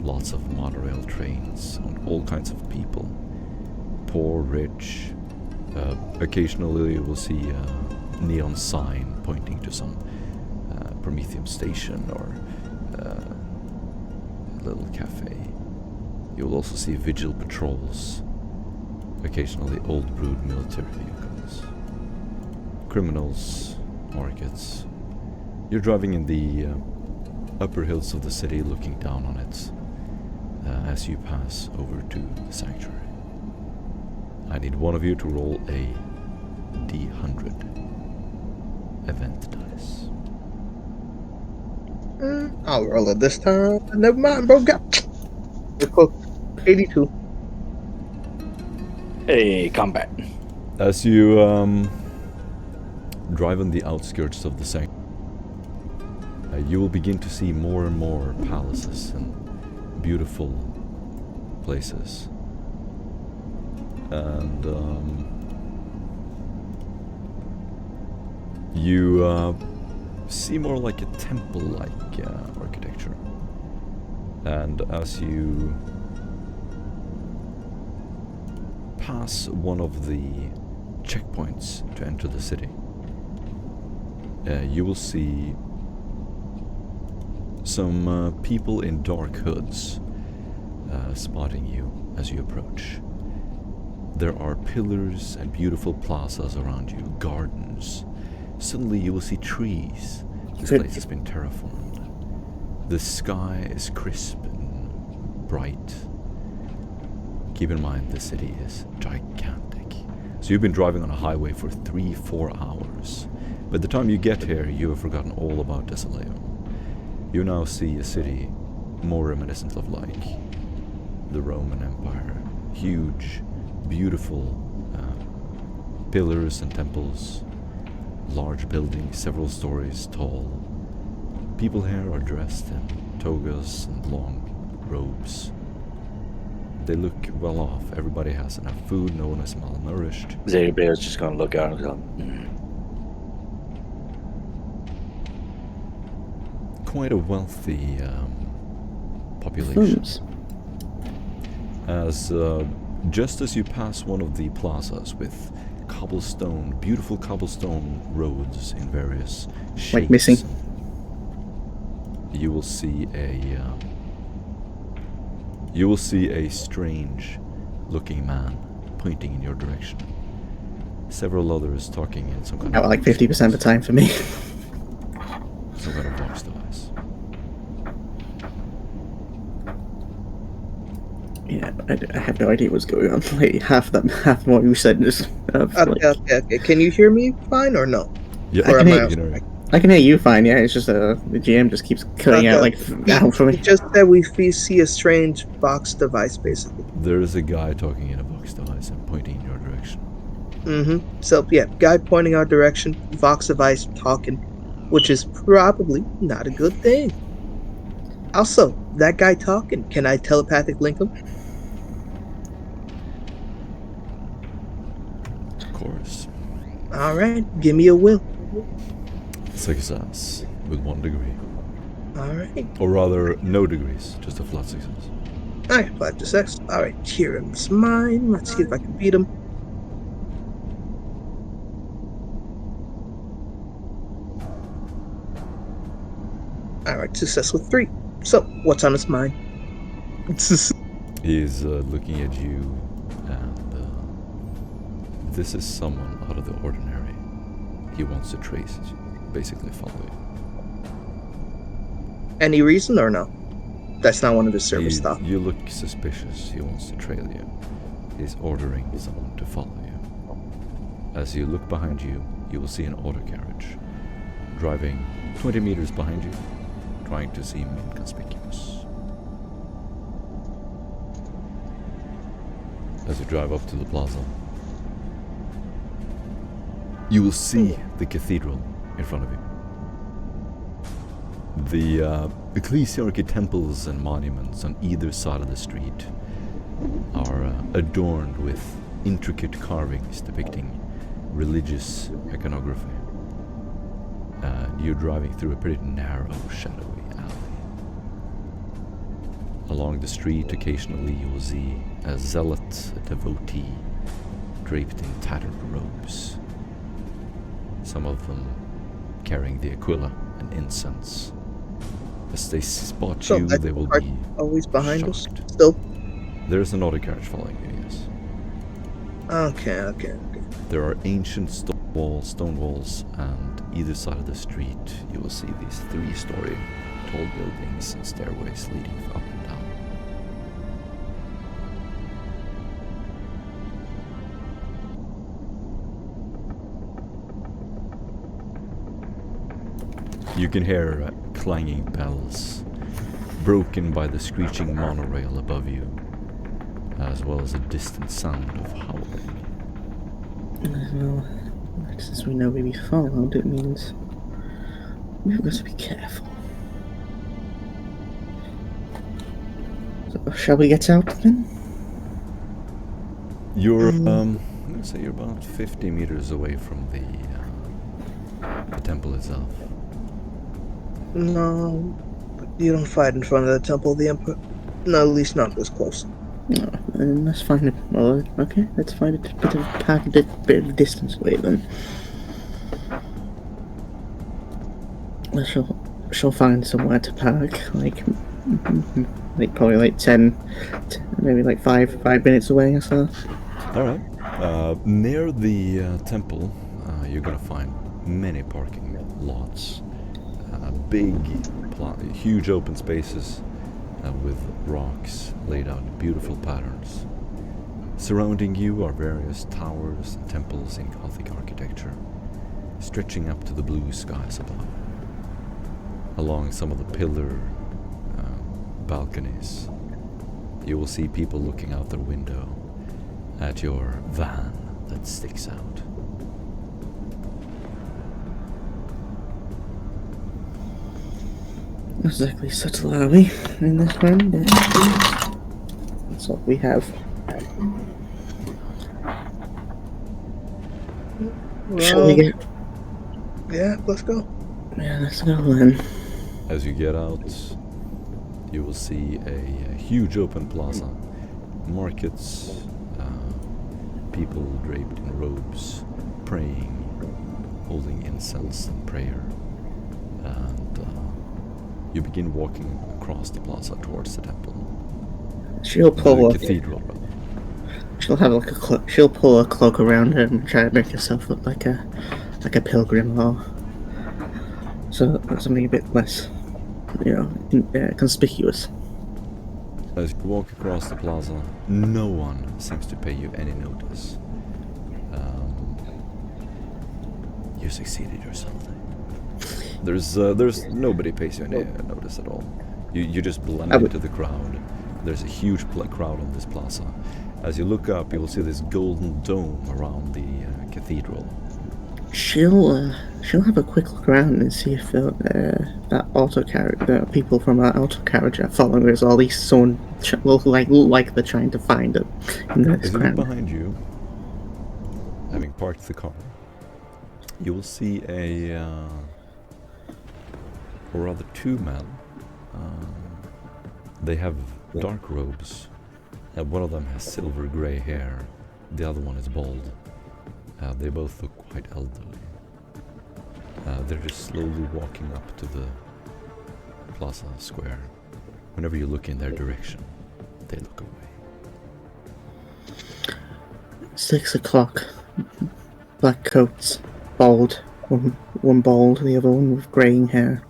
lots of monorail trains and all kinds of people, poor, rich. Occasionally you will see a neon sign pointing to some Prometheum station or a little cafe. You will also see vigil patrols, occasionally old brood military vehicles, criminals, markets. You're driving in the upper hills of the city, looking down on it as you pass over to the sanctuary. I need one of you to roll a D100 event dice. I'll roll it this time. Never mind, bro. Got 82. Hey, combat. As you drive on the outskirts of the sanctuary, you will begin to see more and more palaces and beautiful places. And you see more like a temple-like architecture. And as you pass one of the checkpoints to enter the city, you will see some people in dark hoods spotting you as you approach. There are pillars and beautiful plazas around you, gardens. Suddenly you will see trees. This place has been terraformed. The sky is crisp and bright. Keep in mind the city is gigantic. So you've been driving on a highway for 3-4 hours. By the time you get here, you have forgotten all about Desoleo. You now see a city more reminiscent of like the Roman Empire. Huge, beautiful pillars and temples, large buildings, several stories tall. People here are dressed in togas and long robes. They look well off. Everybody has enough food. No one is malnourished. Zeta Bear's just gonna look out and go, Quite a wealthy population. As just as you pass one of the plazas with beautiful cobblestone roads in various shapes, Like missing. You will see a strange-looking man pointing in your direction. Several others talking in some kind About of like 50% of the time for me. some kind of voice device. Yeah, I have no idea what's going on. Like half what you said is. Okay. Can you hear me fine or no? Yeah, Or can am hear I? I can hear you fine. Yeah, it's just the GM just keeps cutting out like down for He me. just said we see a strange box device, basically. there is a guy talking in a voice device and pointing in your direction. So yeah, guy pointing our direction, Vox device talking, which is probably not a good thing. Also, that guy talking, can I telepathic link him? Of course. All right, give me a will. Success with 1 degree. All right. Or rather, no degrees, just a flat success. All right, 5 to 6. All right, Kieran's mine. Let's see if I can beat him. All right, success with 3. So, what's on his mind? He's looking at you, and this is someone out of the ordinary. He wants to trace, basically follow you. Any reason or no? That's not one of his service stuff. You look suspicious. He wants to trail you. He's ordering someone to follow you. As you look behind you, you will see an auto carriage driving 20 meters behind you, trying to seem inconspicuous. As you drive up to the plaza, you will see the cathedral in front of you. The ecclesiarchy temples and monuments on either side of the street are adorned with intricate carvings depicting religious iconography. You're driving through a pretty narrow, shadowy alley. Along the street, occasionally you will see a zealot, a devotee, draped in tattered robes. Some of them carrying the aquila and incense. As they spot So you, that they will part be always behind us. shocked. Still. There's an auto carriage following you, yes. Okay. There are ancient stone walls, and either side of the street you will see these 3-story tall buildings and stairways leading up and down. You can hear clanging bells, broken by the screeching monorail above you, as well as a distant sound of howling. Since we know we'll be followed, it means we've got to be careful. So, shall we get out then? You're, let's say you're about 50 meters away from the temple itself. No, you don't fight in front of the Temple of the Emperor. No, at least not this close. No, then let's find it. Well, okay, let's find a bit of distance away then. She'll find somewhere to park, like probably like 10, maybe like 5 minutes away or so. Alright. Near the temple, you're gonna find many parking lots. Big, huge open spaces with rocks laid out in beautiful patterns. Surrounding you are various towers and temples in Gothic architecture, stretching up to the blue skies above. Along some of the pillar balconies, you will see people looking out their window at your van that sticks out. Not exactly subtle are we in this one, but that's what we have. Shall we get? Yeah, let's go. Yeah, let's go then. As you get out, you will see a huge open plaza. Markets, people draped in robes, praying, holding incense and prayer. And you begin walking across the plaza towards the temple. She'll pull the cathedral. She'll have like a cloak. She'll pull a cloak around her and try to make herself look like a pilgrim, or so something a bit less, conspicuous. As you walk across the plaza, no one seems to pay you any notice. You succeeded or something. There's nobody pays you any notice at all. You just blend into the crowd. There's a huge crowd on this plaza. As you look up, you will see this golden dome around the cathedral. She'll have a quick look around and see if that auto carriage, the people from that auto carriage are following us, or at least someone look like they're trying to find it in this As you crowd. look behind you, having parked the car, you will see or rather 2 men. They have dark robes. One of them has silver grey hair. The other one is bald. They both look quite elderly. They're just slowly walking up to the plaza square. Whenever you look in their direction, they look away. 6 o'clock. Black coats, bald. One bald, the other one with greying hair.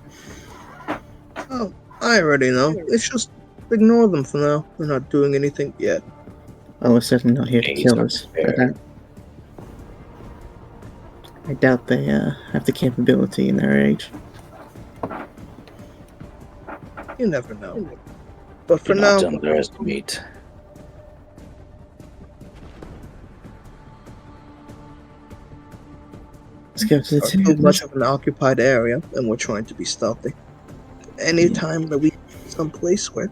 Oh, I already know. It's just ignore them for now. They're not doing anything yet. Oh, we're certainly not here to kill us. I doubt they have the capability in their age. You never know. But for Do now, not underestimate. Let's go to the too temple. much of an occupied area, and we're trying to be stealthy. Anytime that we someplace where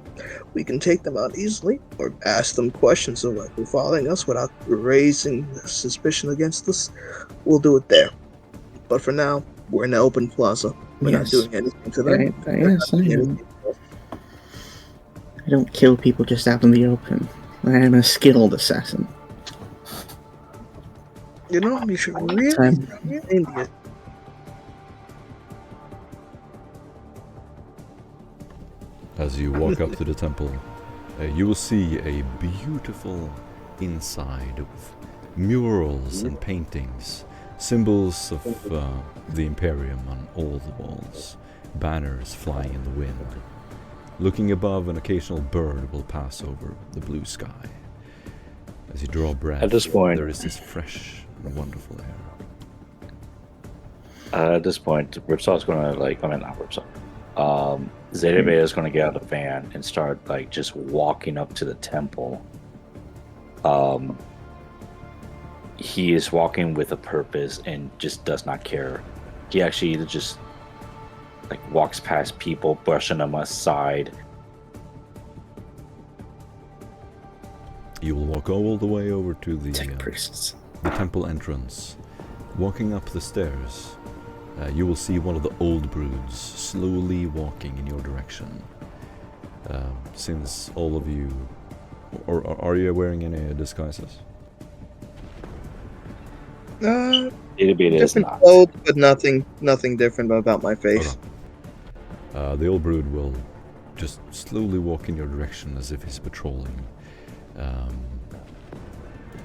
we can take them out easily, or ask them questions of like they're following us without raising suspicion against us, we'll do it there. But for now, we're in an open plaza. We're not doing anything to them. I don't kill people just out in the open. I am a skilled assassin. You know, you should really India. As you walk up to the temple, you will see a beautiful inside with murals and paintings, symbols of the Imperium on all the walls, banners flying in the wind. Looking above, an occasional bird will pass over the blue sky. As you draw breath, at this point, there is this fresh and wonderful air. At this point, Ripsaw's gonna Zeta Beta is gonna get out of the van and start just walking up to the temple. he is walking with a purpose and just does not care. He actually just like walks past people, brushing them aside. You will walk all the way over to the Tech priests. the temple entrance. Walking up the stairs, you will see one of the old broods slowly walking in your direction. Since all of you, or are you wearing any disguises? It is Different not. clothes, but nothing different about my face. Okay. The old brood will just slowly walk in your direction as if he's patrolling.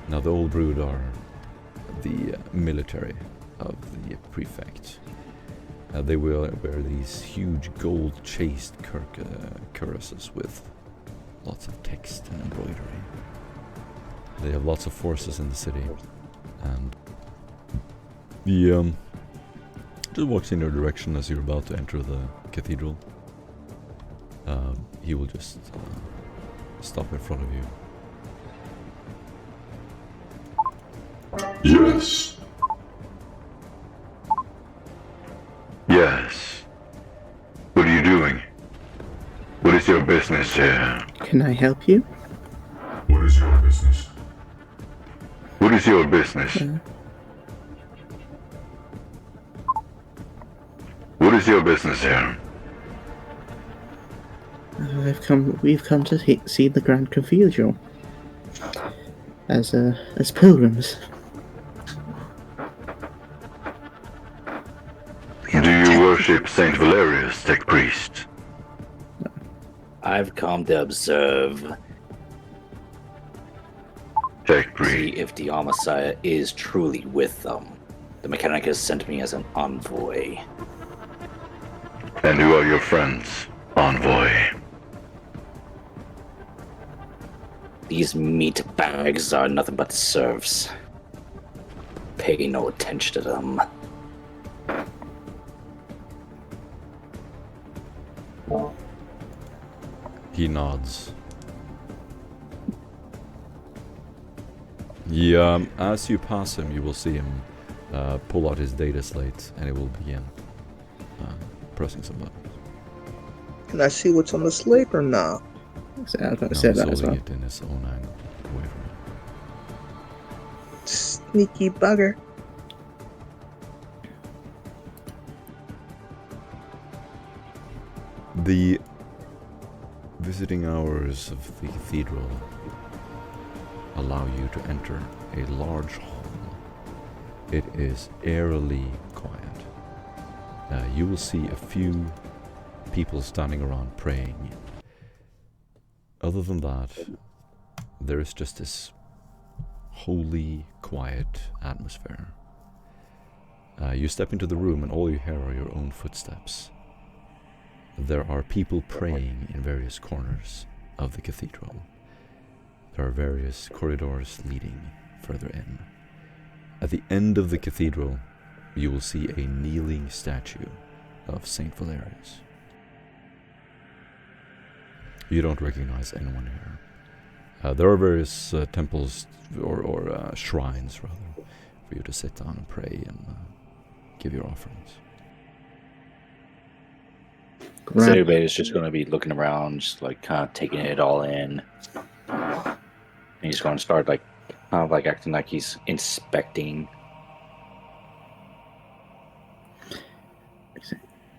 Now the old brood are the military of the prefect. They will wear these huge gold chased cuirasses with lots of text and embroidery. They have lots of forces in the city, and the just walks in your direction as you're about to enter the cathedral. He will just stop in front of you. Yes. Yes. What are you doing? What is your business here? Can I help you? What is your business? What is your business? What is your business here? We've come to see the Grand Cathedral as pilgrims. Do you worship Saint Valerius, tech priest? I've come to observe, Tech see priest. if the Messiah is truly with them. The mechanic has sent me as an envoy. And who are your friends, envoy? These meat bags are nothing but serfs. Pay no attention to them. He nods. Yeah, as you pass him, you will see him pull out his data slate, and he will begin pressing some buttons. Can I see what's on the slate or not? So I was going to Now say he's that as holding well. it in his own angle, away from you. Sneaky bugger. The visiting hours of the cathedral allow you to enter a large hall. It is eerily quiet. You will see a few people standing around praying. Other than that, there is just this holy, quiet atmosphere. You step into the room and all you hear are your own footsteps. There are people praying in various corners of the cathedral. There are various corridors leading further in. At the end of the cathedral, you will see a kneeling statue of Saint Valerius. You don't recognize anyone here. There are various temples or shrines, rather, for you to sit down and pray and give your offerings. So everybody's just going to be looking around, just like kind of taking it all in. And he's going to start like kind of like acting like he's inspecting.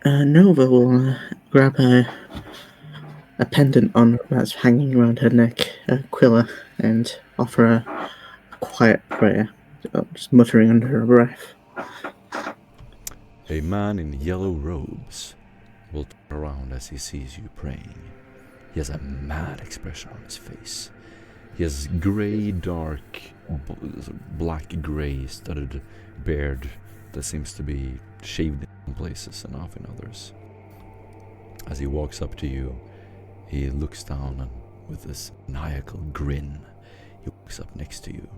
Nova will grab a pendant on that's hanging around her neck, Aquila, and offer a quiet prayer, just muttering under her breath. A man in yellow robes will turn around as he sees you praying. He has a mad expression on his face. He has grey, dark, black-grey studded beard that seems to be shaved in some places and off in others. As he walks up to you, he looks down and with this maniacal grin, he walks up next to you.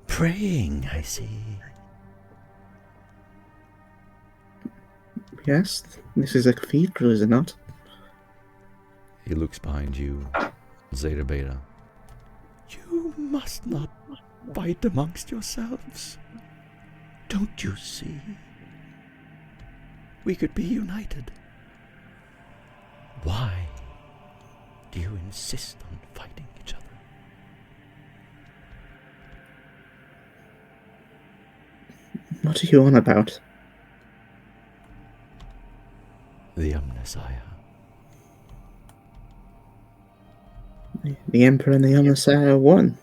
Praying, I see. Yes, this is a cathedral, is it not? He looks behind you, Zeta Beta. You must not Fight amongst yourselves. Don't you see? We could be united. Why do you insist on fighting each other? What are you on about? The Omnissiah. The Emperor and the Omnissiah won.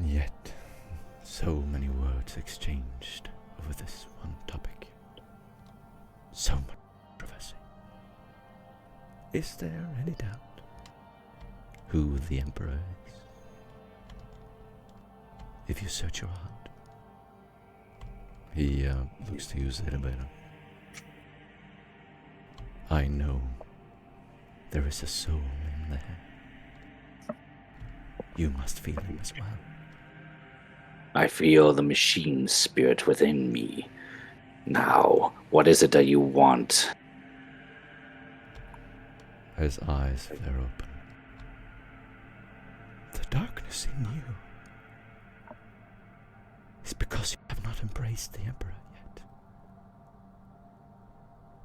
Yet, so many words exchanged over this one topic. So much controversy. Is there any doubt who the Emperor is? If you search your heart. He looks to you, Zedebeira. I know there is a soul in there. You must feel him as well. I feel the machine spirit within me. Now, what is it that you want? His eyes flare open. The darkness in you is because you have not embraced the Emperor yet.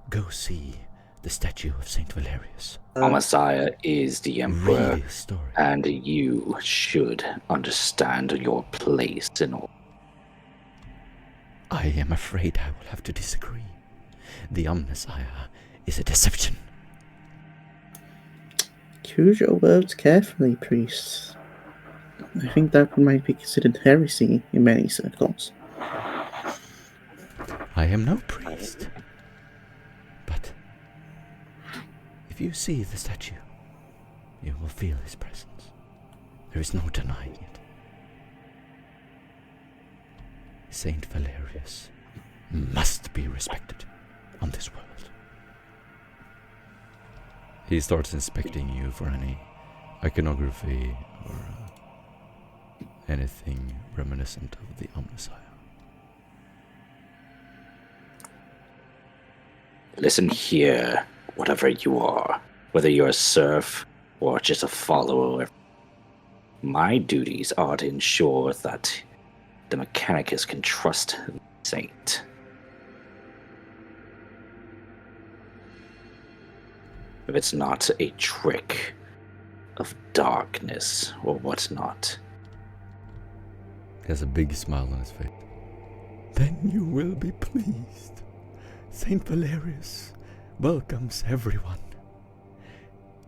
Go see the statue of Saint Valerius. Messiah is the Emperor, Read his story. and you should understand your place in all. I am afraid I will have to disagree. The Omnissiah is a deception. Choose your words carefully, priest. I think that might be considered heresy in many circles. I am no priest. But if you see the statue, you will feel his presence. There is no denying it. Saint Valerius must be respected on this world. He starts inspecting you for any iconography or anything reminiscent of the Omnissiah. Listen here, whatever you are, whether you're a serf or just a follower, my duties are to ensure that the Mechanicus can trust the Saint. If it's not a trick of darkness or whatnot. He has a big smile on his face. Then you will be pleased. Saint Valerius welcomes everyone.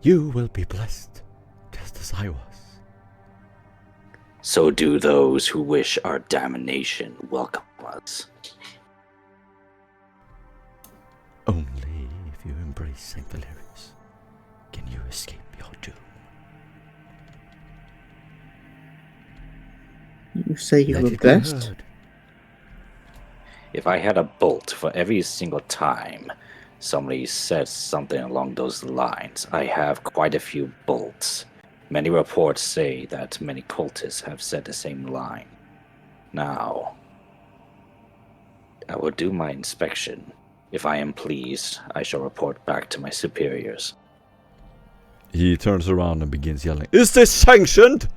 You will be blessed, just as I was. So do those who wish our damnation welcome us. Only if you embrace Saint Valerius can you escape your doom. You say you Let were it be blessed? heard. If I had a bolt for every single time somebody says something along those lines, I have quite a few bolts. Many reports say that many cultists have said the same line. Now, I will do my inspection. If I am pleased, I shall report back to my superiors. He turns around and begins yelling, Is this sanctioned?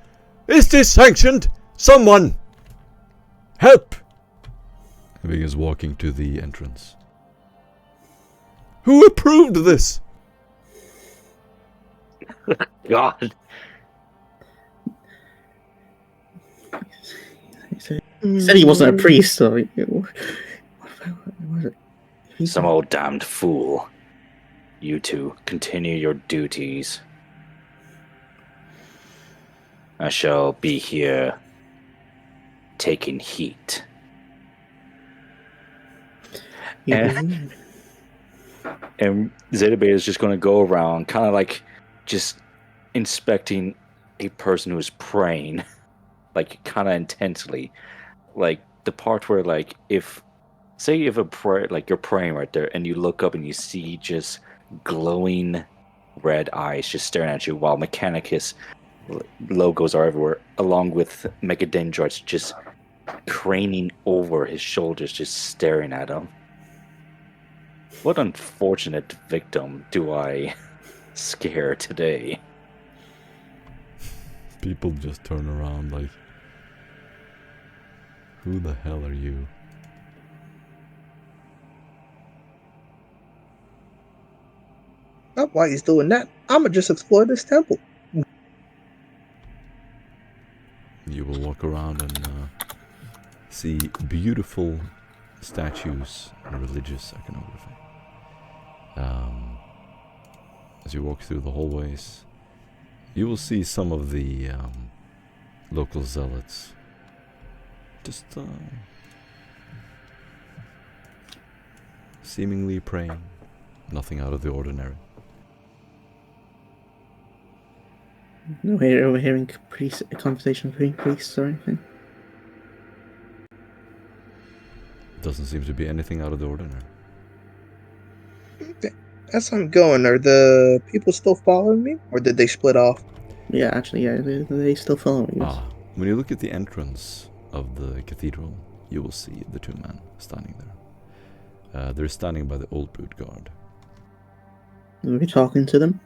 Is this sanctioned? Someone! Help! He begins walking to the entrance. Who approved this? God! He said he wasn't a priest, so... What was it? Some old damned fool. You two continue your duties. I shall be here taking heat. And Zedebeira is just going to go around kind of like just inspecting a person who's praying, like kind of intensely. Like the part where like if a prayer, like you're praying right there and you look up and you see just glowing red eyes just staring at you while Mechanicus logos are everywhere, along with Megadendrites just craning over his shoulders, just staring at him. What unfortunate victim do I scare today? People just turn around like, who the hell are you? Oh, while he's doing that, I'ma just explore this temple. You will walk around and see beautiful statues and religious iconography. As you walk through the hallways, you will see some of the local zealots just seemingly praying. Nothing out of the ordinary. No, we're hearing a conversation between priests or anything. Doesn't seem to be anything out of the ordinary. As I'm going, are the people still following me, or did they split off? Yeah, actually, yeah, they still following us. When you look at the entrance of the cathedral, you will see the two men standing there. They're standing by the old brood guard. Are we talking to them?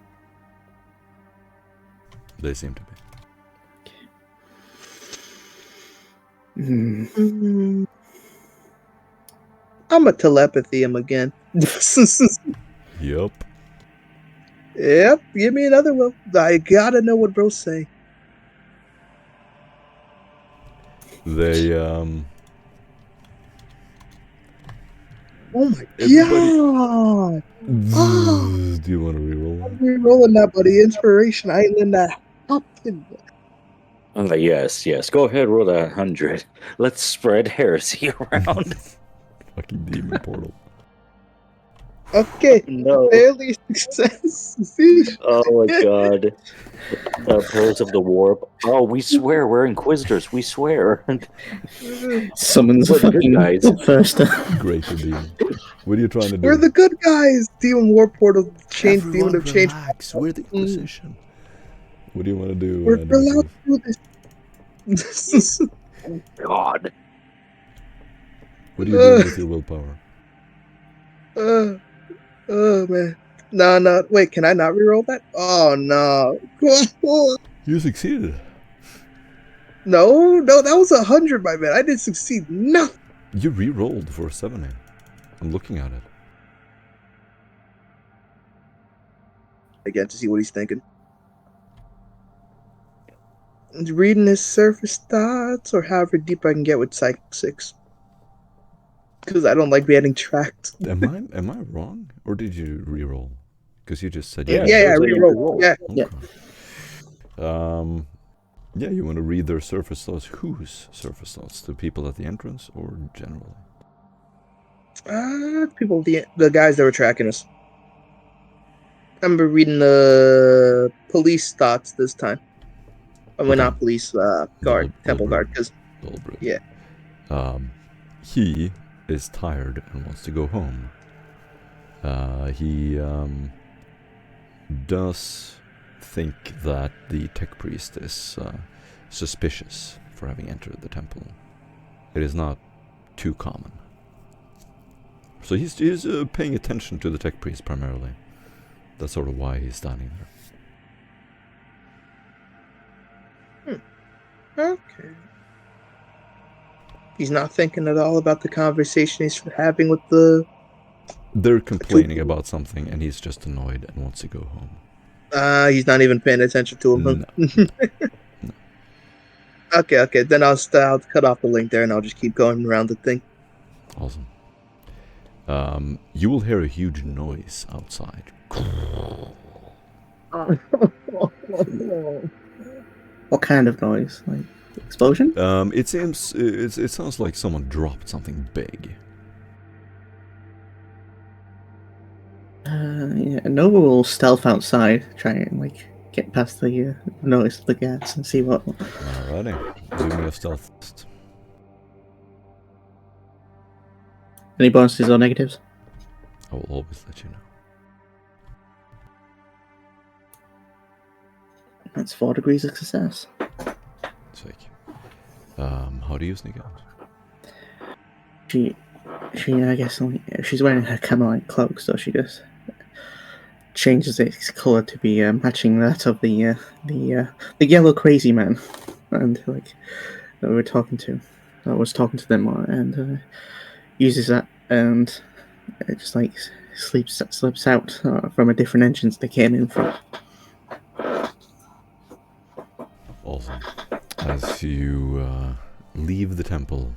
They seem to be. I'm a telepathy him again. Yup. Yep, give me another one. I gotta know what bro's saying. They Oh my Everybody- god! Oh, Do you want to reroll? I'm re-rolling that, buddy. Inspiration. I ain't letting that happen. Yes. Go ahead, roll that 100. Let's spread heresy around. Fucking demon portal. Okay, No. fairly success. See? Oh my god. Pearls of the Warp. Oh, we swear, we're Inquisitors. We swear. Summons We're the good fucking guys. first. Greater demon. What are you trying to do? We're the good guys. Demon War Portal change. Everyone Demon of change. relax. We're the Inquisition. What do you want to do? We're allowed to do this. God. What are you doing with your willpower? Oh man. No. Wait, can I not reroll that? Oh no. You succeeded. No, that was 100, my man. I didn't succeed. No. You re-rolled for 70. I'm looking at it. Again, to see what he's thinking. Reading his surface thoughts, or however deep I can get with Psychic 6. Because I don't like getting tracked. Am I wrong? Or did you re-roll? Because you just said Yeah, Yeah, it was a reroll. Yeah. Okay. Yeah, you want to read their surface thoughts. Whose surface thoughts? The people at the entrance or generally? People, the guys that were tracking us. I remember reading the police thoughts this time. I mean, Okay. not police, guard, temple guard, because, yeah. He is tired and wants to go home. He does think that the tech priest is suspicious for having entered the temple. It is not too common. So he's paying attention to the tech priest primarily. That's sort of why he's standing there. Okay. He's not thinking at all about the conversation he's having with the... They're complaining about something and he's just annoyed and wants to go home. He's not even paying attention to him. No. Okay. Then I'll cut off the link there and I'll just keep going around the thing. Awesome. You will hear a huge noise outside. What kind of noise? Like explosion? It sounds like someone dropped something big. Yeah, Nova will stealth outside, try and like get past the noise of the gas and see what. Alrighty, do me a stealth test. Any bonuses or negatives? I will always let you know. That's 4 degrees of success. Sick. How do you sneak out? She I guess she's wearing her camelite cloak, so she just changes its color to be matching that of the yellow crazy man, and like that we were talking to, I was talking to them on, and uses that, and it just like slips out from a different entrance they came in from. Awesome. As you leave the temple,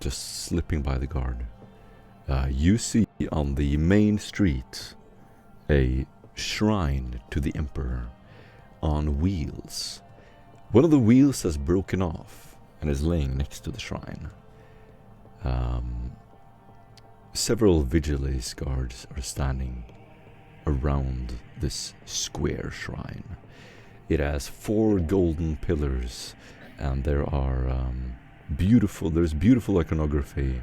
just slipping by the guard, you see on the main street a shrine to the Emperor on wheels. One of the wheels has broken off and is laying next to the shrine. Several vigilance guards are standing around this square shrine. It has 4 golden pillars, and there are there's beautiful iconography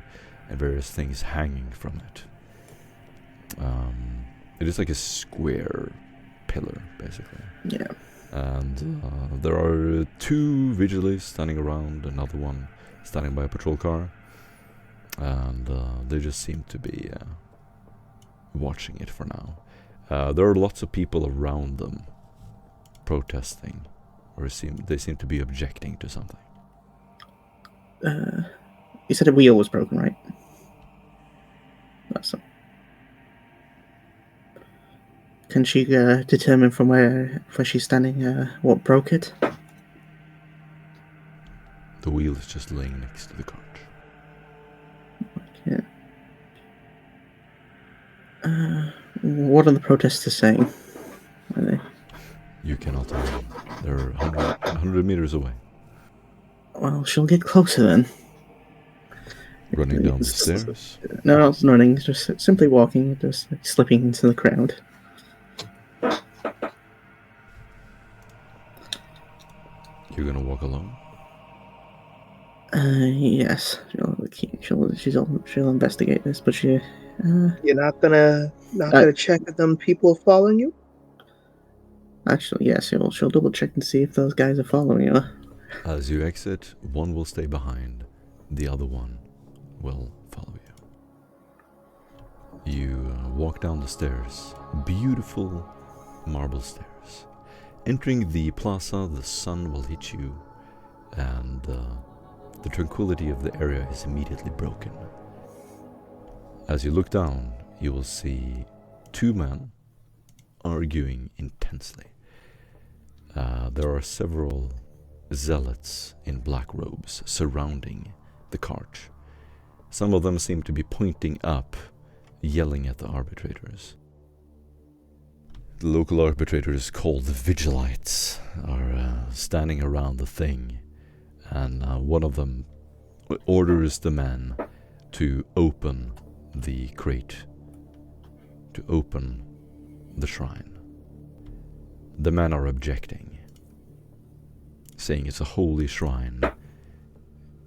and various things hanging from it. It is like a square pillar, basically. Yeah. And there are 2 vigilantes standing around, another one standing by a patrol car, and they just seem to be watching it for now. There are lots of people around them protesting, or they seem to be objecting to something. You said a wheel was broken, right? That's all. Can she determine from where she's standing what broke it? The wheel is just laying next to the cart. Yeah. What are the protesters saying? Are they? You cannot tell them. They're 100 meters away. Well, she'll get closer then. Running down the stairs? No, not running, just simply walking, just like, slipping into the crowd. You're gonna walk alone? Yes. She'll investigate this, but she. You're not gonna check if them people following you? Actually, yes. She'll double check and see if those guys are following her. As you exit, one will stay behind, the other one will follow you. You walk down the stairs, beautiful marble stairs. Entering the plaza, the sun will hit you, and the tranquility of the area is immediately broken. As you look down, you will see 2 men arguing intensely. There are several zealots in black robes surrounding the cart. Some of them seem to be pointing up, yelling at the arbitrators. The local arbitrators, called the Vigilites, are standing around the thing, and one of them orders the men to open the crate, to open the shrine. The men are objecting, saying it's a holy shrine.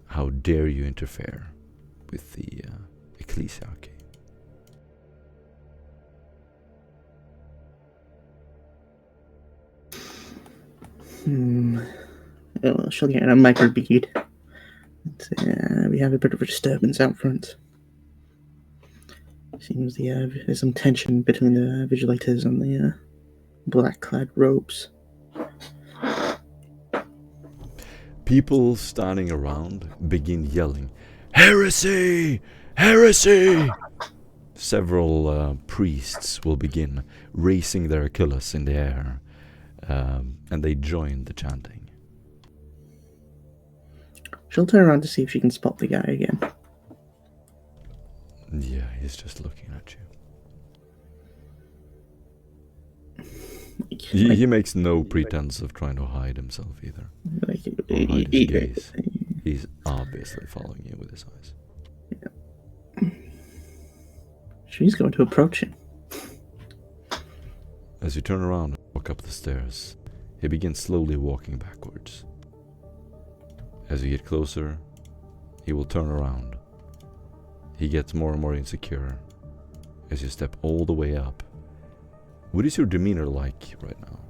How dare you interfere with the ecclesiarchy? Well, she'll get a microbead. We have a bit of a disturbance out front. Seems there's some tension between the vigilators and the black-clad robes. People standing around begin yelling, "Heresy! Heresy!" Several priests will begin raising their cullis in the air, and they join the chanting. She'll turn around to see if she can spot the guy again. Yeah, he's just looking at you. He makes no pretense of trying to hide himself either. Or hide his gaze. He's obviously following you with his eyes. Yeah. She's going to approach him. As you turn around and walk up the stairs, he begins slowly walking backwards. As you get closer, he will turn around. He gets more and more insecure as you step all the way up. What is your demeanor like right now?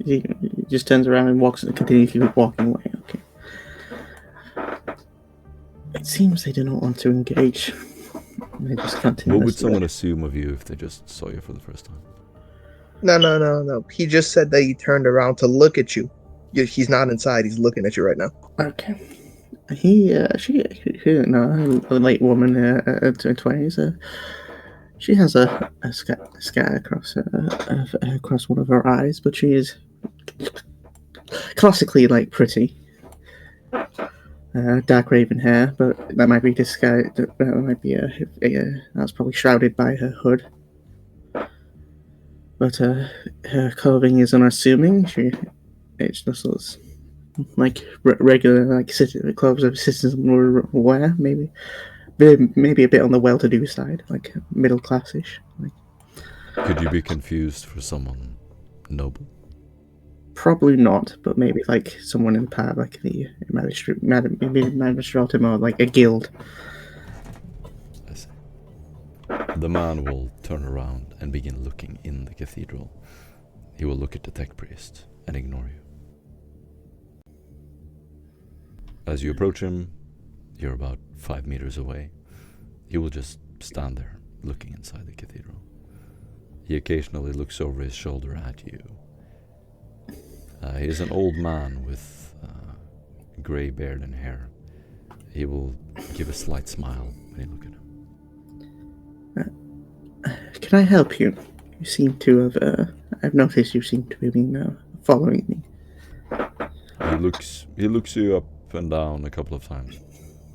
He just turns around and continues to keep walking away. Okay. It seems they do not want to engage. They just continue. What would someone assume of you if they just saw you for the first time? No. He just said that he turned around to look at you. He's not inside. He's looking at you right now. Okay. She no, a late woman, 20s. She has a scar across one of her eyes, but she is classically like pretty. Dark raven hair, but that might be disguised. That might be that's probably shrouded by her hood. But her clothing is unassuming. It's just like regular like clothes of citizens would wear. Maybe a bit on the well-to-do side, like middle classish. Like, Could you be confused for someone noble? probably not, but maybe like someone in power, like the magistrate or like a guild. I see. The man will turn around and begin looking in the cathedral. He will look at the tech priest and ignore you. As you approach him, you're about 5 meters away. He will just stand there, looking inside the cathedral. He occasionally looks over his shoulder at you. He is an old man with grey beard and hair. He will give a slight smile when you look at him. Can I help you? You seem to have. I've noticed you seem to have been following me. He looks you up and down a couple of times.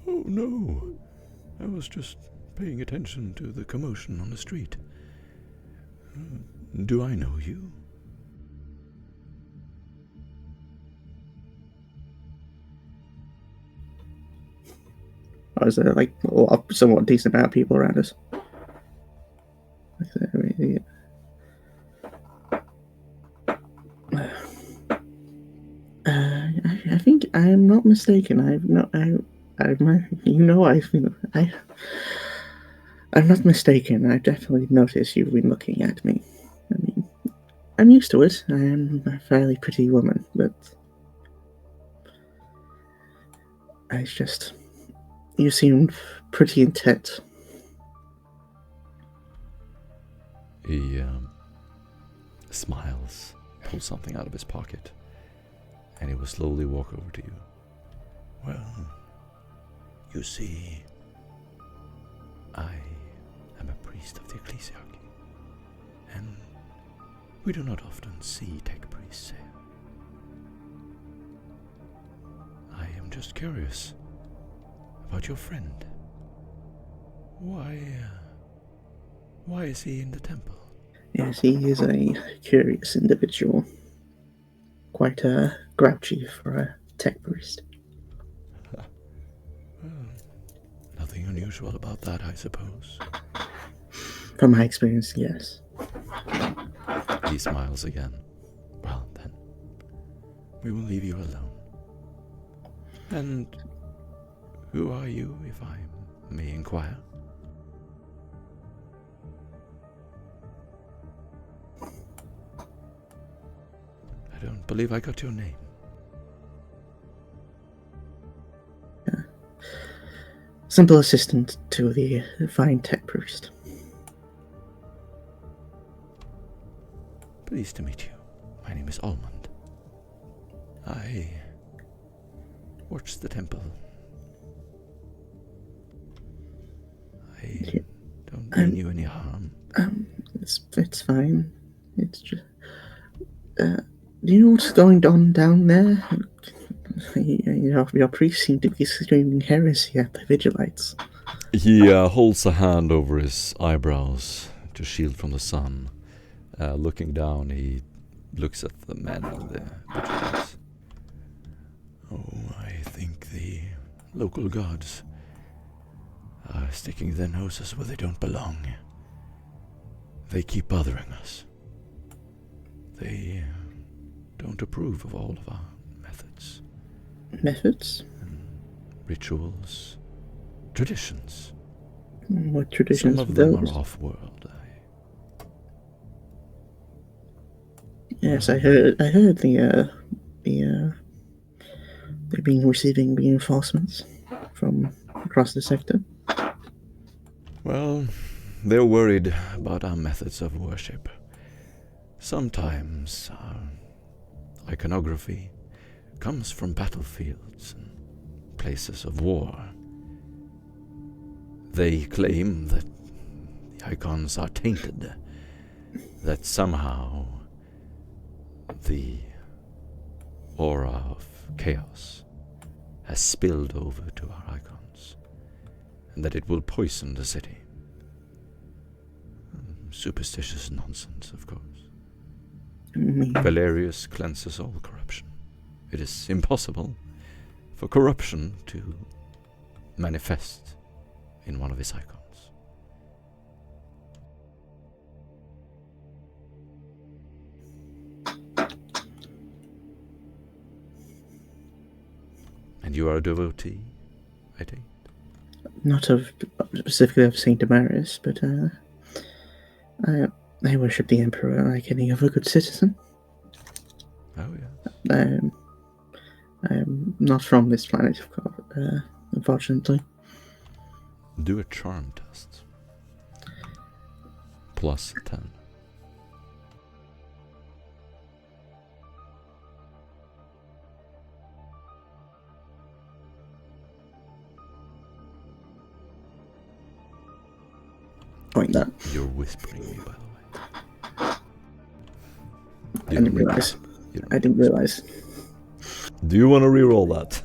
Oh no, I was just paying attention to the commotion on the street. Do I know you? Or is there like a somewhat decent amount of people around us? I think I'm not mistaken. I'm not mistaken. I definitely noticed you've been looking at me. I mean, I'm used to it. I am a fairly pretty woman, but it's just you seemed pretty intent. He smiles, pulls something out of his pocket, and he will slowly walk over to you. Well, you see, I am a priest of the ecclesiarchy, and we do not often see tech priests here. I am just curious about your friend. Why is he in the temple? Yes, he is a curious individual. Quite grouchy for a tech priest. Well, nothing unusual about that, I suppose. From my experience, yes. He smiles again. Well, then, we will leave you alone. And who are you, if I may inquire? I don't believe I got your name. Simple assistant to the fine tech priest. Pleased to meet you. My name is Almond. I watch the temple. I don't mean you any harm. It's fine. It's just. Do you know what's going on down there? Your priest seemed to be screaming heresy at the Vigilites. He holds a hand over his eyebrows to shield from the sun. Looking down, he looks at the men of the Vigilites. Oh, I think the local gods are sticking their noses where they don't belong. They keep bothering us. They don't approve of all of our methods. Methods? Rituals. Traditions. What traditions? Some of them are off-world. Yes, I heard they've been receiving reinforcements from across the sector. Well, they're worried about our methods of worship. Sometimes iconography comes from battlefields and places of war. They claim that the icons are tainted, that somehow the aura of chaos has spilled over to our icons, and that it will poison the city. Superstitious nonsense, of course. Valerius cleanses all corruption. It is impossible for corruption to manifest in one of his icons. And you are a devotee, I think? Not of specifically of Saint Demarius, but I worship the Emperor like any other good citizen. Oh, yes. I'm not from this planet, of course, unfortunately. Do a charm test. Plus 10. Point that. You're whispering me, by the way. I didn't realize. Do you want to reroll that?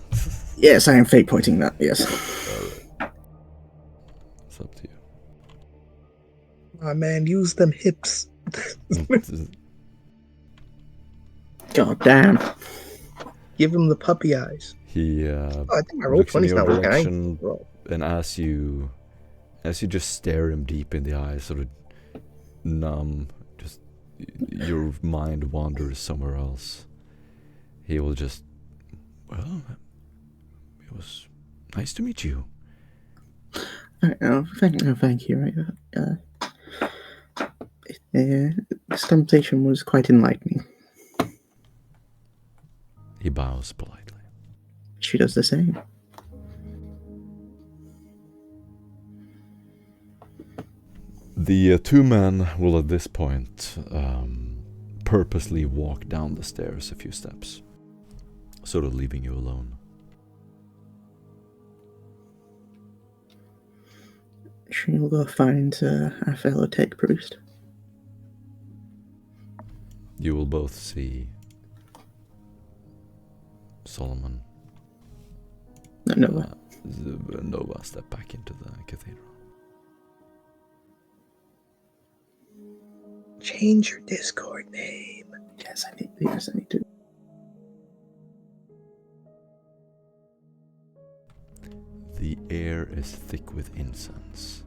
Yes, I am fake pointing that, yes. Alright. It's up to you. My man, use them hips. God damn. Give him the puppy eyes. He I think my roll looks in 20's your not working. direction, and as you just stare him deep in the eyes, sort of numb, just your mind wanders somewhere else. He will just, well, it was nice to meet you. Thank you. This conversation was quite enlightening. He bows politely. She does the same. The two men will at this point purposely walk down the stairs a few steps, sort of leaving you alone. She'll go find our fellow tech priest. You will both see Solomon Nova step back into the cathedral. Change your Discord name. Yes, I need to. The air is thick with incense.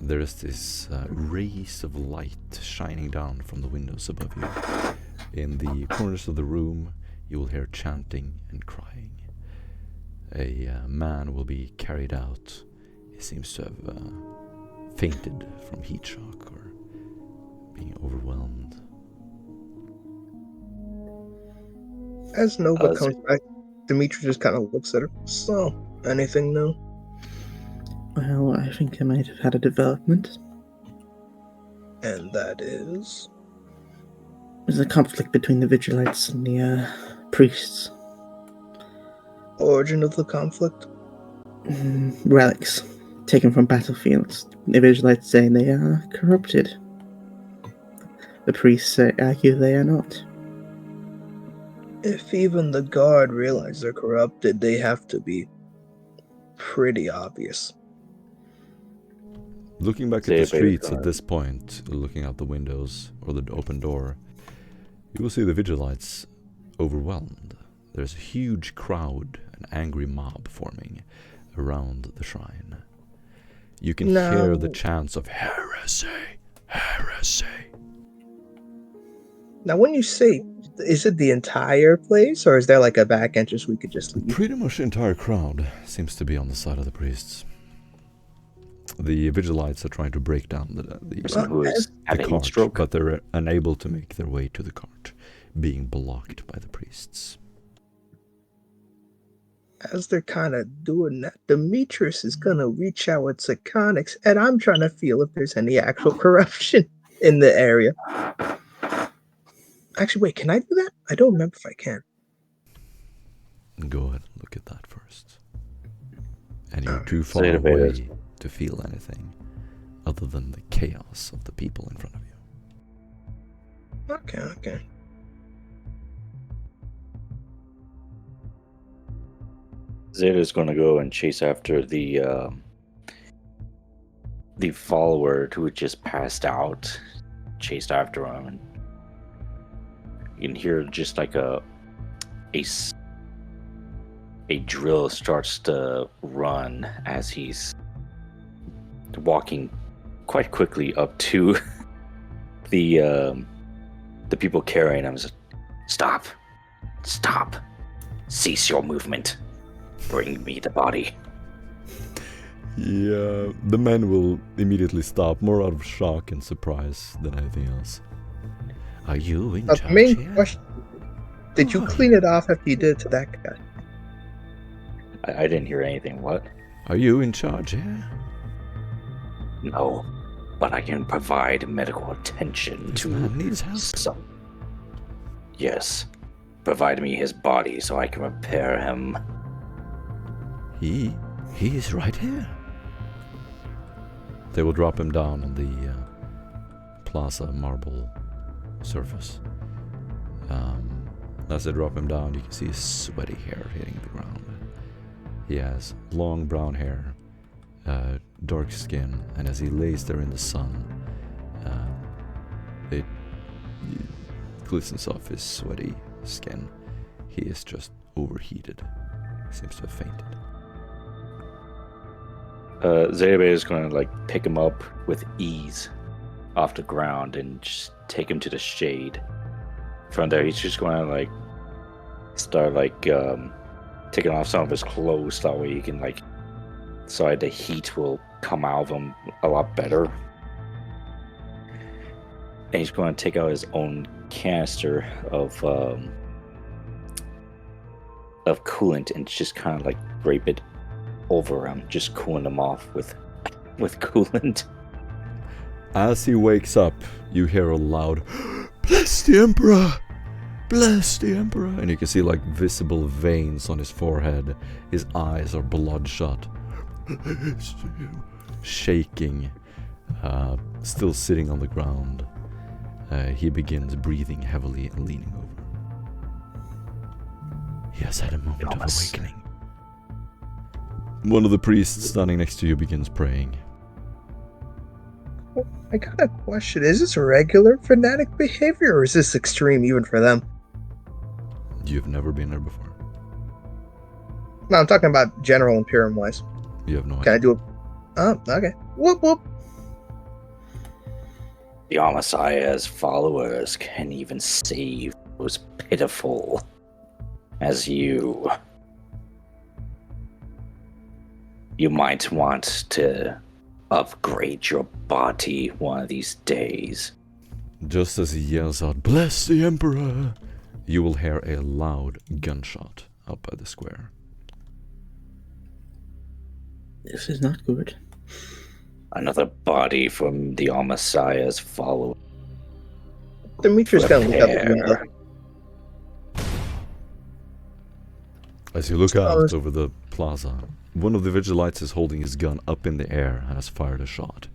There is this rays of light shining down from the windows above you. In the corners of the room, you will hear chanting and crying. A man will be carried out. He seems to have fainted from heat shock or being overwhelmed. As Nova comes back, Dimitri just kind of looks at her. So, anything new? Well, I think I might have had a development. And that is? There's a conflict between the Vigilites and the priests. Origin of the conflict? Relics taken from battlefields. The Vigilites say they are corrupted. The priests argue they are not. If even the guard realize they're corrupted, they have to be pretty obvious. Looking back at the streets at this point, looking out the windows or the open door, you will see the Vigilites overwhelmed. There's a huge crowd, an angry mob forming around the shrine. You can hear the chants of heresy, heresy. Now, when you say, is it the entire place, or is there like a back entrance we could just leave? Pretty much the entire crowd seems to be on the side of the priests. The Vigilites are trying to break down the cart, but they're unable to make their way to the cart, being blocked by the priests. As they're kind of doing that, Demetrius is going to reach out with Psychonics, and I'm trying to feel if there's any actual corruption in the area. Actually, wait, can I do that? I don't remember if I can. Go ahead and look at that first. And you're Alright, too far Zeta away Betas. to feel anything other than the chaos of the people in front of you. Okay. Zeta's going to go and chase after the follower who had just passed out. Chased after him, and you can hear just like a drill starts to run as he's walking quite quickly up to the people carrying him. Stop! Cease your movement. Bring me the body. Yeah, the men will immediately stop, more out of shock and surprise than anything else. Are you in The charge main here? question: did you Who are clean it off after you did it to that guy? I didn't hear anything. What? Are you in charge here? No, but I can provide medical attention This to man needs help. some. Yes, provide me his body so I can repair him. He is right here. They will drop him down on the plaza marble surface. As they drop him down, you can see his sweaty hair hitting the ground. He has long brown hair, dark skin, and as he lays there in the sun, it glistens off his sweaty skin. He is just overheated. Seems to have fainted. Zetabe is going to pick him up with ease off the ground and just take him to the shade. From there, he's just going to start taking off some of his clothes, that way he can so the heat will come out of him a lot better. And he's going to take out his own canister of coolant and just kind of drape it over him, just cooling him off with coolant. As he wakes up, you hear a loud, "Bless the Emperor! Bless the Emperor!" And you can see visible veins on his forehead. His eyes are bloodshot. Shaking, still sitting on the ground. He begins breathing heavily and leaning over. He has had a moment of awakening. One of the priests standing next to you begins praying. Well, I got a question. Is this regular fanatic behavior, or is this extreme even for them? You've never been there before. No, I'm talking about general Imperium-wise. You have no Can I idea. do it? Oh, okay. Whoop, whoop. The Messiah's followers can even save those pitiful as you. You might want to upgrade your body one of these days. Just as he yells out, "Bless the Emperor!" you will hear a loud gunshot out by the square. This is not good. Another body from the Messiah's followers. Demetrius gonna look out the window. As you look out was- over the plaza, one of the vigilantes is holding his gun up in the air and has fired a shot.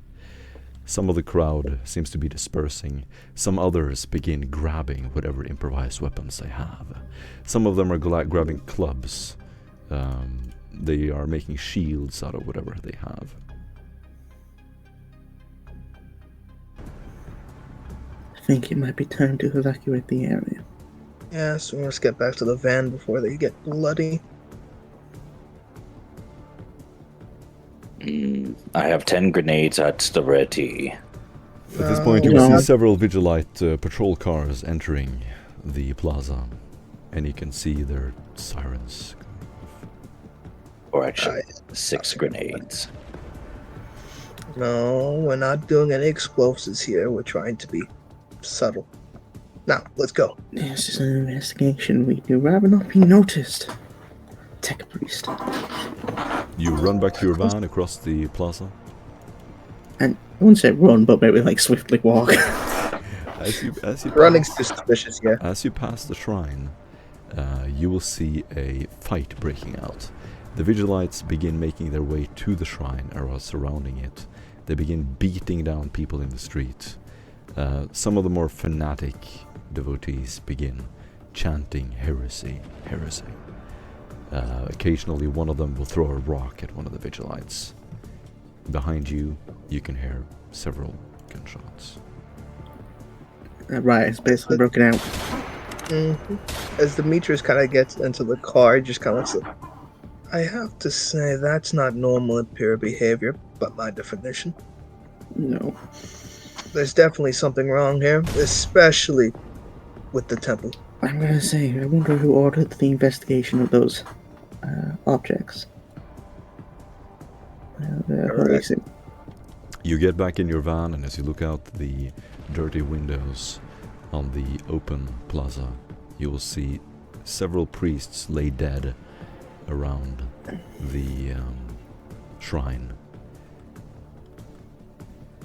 Some of the crowd seems to be dispersing. Some others begin grabbing whatever improvised weapons they have. Some of them are grabbing clubs. They are making shields out of whatever they have. I think it might be time to evacuate the area. Yeah, so let's get back to the van before they get bloody. I have 10 grenades at the ready. At this point, you No. will see several Vigilite patrol cars entering the plaza, and you can see their sirens. Or actually, 6 grenades. No, we're not doing any explosives here. We're trying to be subtle. Now, let's go. This is an investigation. We'd rather not be noticed. Tech priest. You run back to your van across the plaza. And I wouldn't say run, but maybe swiftly walk. as you Running's pass, too suspicious, yeah. as you pass the shrine, you will see a fight breaking out. The Vigilites begin making their way to the shrine, or are surrounding it. They begin beating down people in the street. Some of the more fanatic devotees begin chanting heresy, heresy. Occasionally one of them will throw a rock at one of the Vigilites. Behind you, you can hear several gunshots. Right, it's basically broken out. As Demetrius kind of gets into the car, he just kind of looks like, I have to say that's not normal Imperial behavior, but my definition. No. There's definitely something wrong here, especially with the temple. I'm gonna say, I wonder who ordered the investigation of those objects. Correct. You get back in your van, and as you look out the dirty windows on the open plaza, you will see several priests lay dead around the shrine.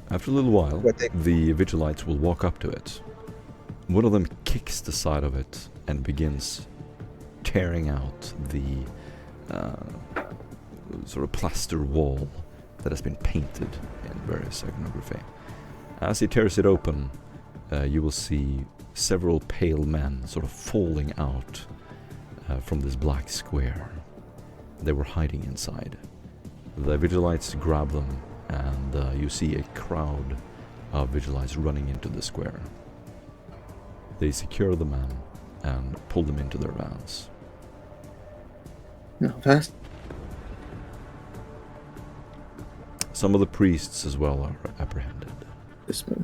After a little while, the Vigilites will walk up to it. One of them kicks the side of it and begins tearing out the sort of plaster wall that has been painted in various iconography. As he tears it open, you will see several pale men sort of falling out from this black square. They were hiding inside. The Vigilites grab them, and you see a crowd of Vigilites running into the square. They secure the men and pull them into their vans. No, fast. Some of the priests as well are apprehended. This way.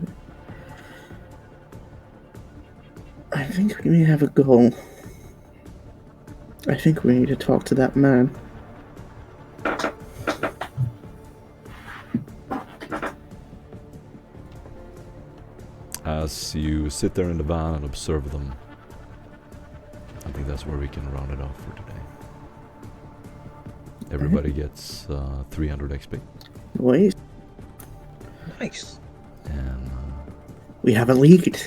I think we have a goal. I think we need to talk to that man. As you sit there in the van and observe them, I think that's where we can round it off for today. Everybody gets 300 XP. Wait, Nice. And we have a lead.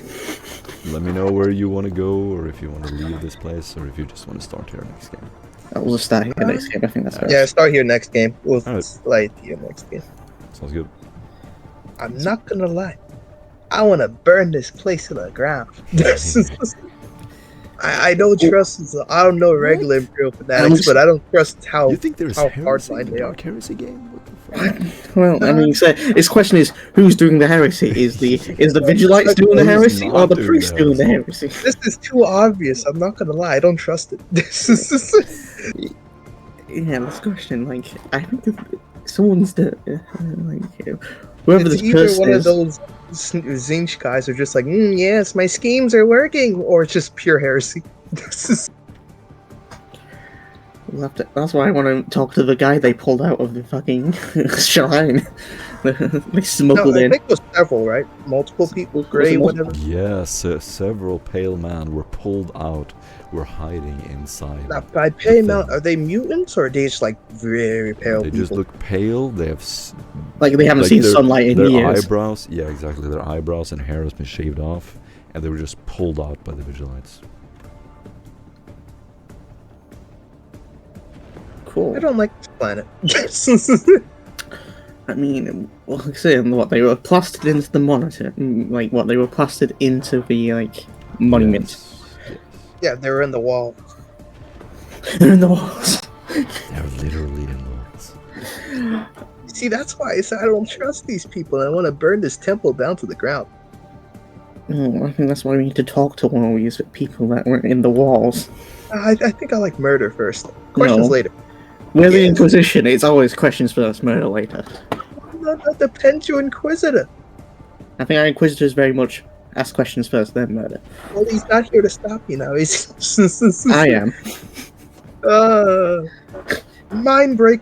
let me know where you want to go, or if you want to leave this place, or if you just want to start here next game. We'll just start here next game. I think that's fair. Yeah, start here next game. We'll Alright. slide here next game. Sounds good. I'm not gonna lie. I want to burn this place to the ground. I don't trust. I don't know regular Imperial fanatics, but I don't trust how You think there's how heresy in hardline the they are. Dark Heresy game? What the fuck? Well, I mean, so his question is, who's doing the heresy? Is the Vigilites doing the Who's heresy, not or the doing priest the doing the heresy? This is too obvious. I'm not gonna lie. I don't trust it. Yeah, this question, like, I think someone's the whoever It's this either person one of is. those Zinch guys are just like, yes, my schemes are working, or it's just pure heresy. We'll have to, that's why I want to talk to the guy they pulled out of the fucking shrine. They smuggled No, I in. think it was several, right? Multiple people, gray, whatever. Yes, several pale men were pulled out, were hiding inside. Now, by pale amount, are they mutants or are they just like very pale They people? just look pale. They have Like they haven't like seen their- sunlight in their years. eyebrows. Yeah, exactly. Their eyebrows and hair has been shaved off, and they were just pulled out by the Vigilites. Cool. I don't like this planet. I mean, well, like saying what they were plastered into the monitor, like what they were plastered into the like monument. Yes, yes. Yeah, they were in the wall. They're in the walls. They're literally in walls. See, that's why I said I don't trust these people. And I want to burn this temple down to the ground. Oh, I think that's why we need to talk to one of these people that were in the walls. I think I like murder first. Questions No. later. We're the Yeah. Inquisition. It's always questions first, murder later. That depends, you Inquisitor. I think our Inquisitor is very much ask questions first, then murder. Well, he's not here to stop you now. He's. I am. Mind break.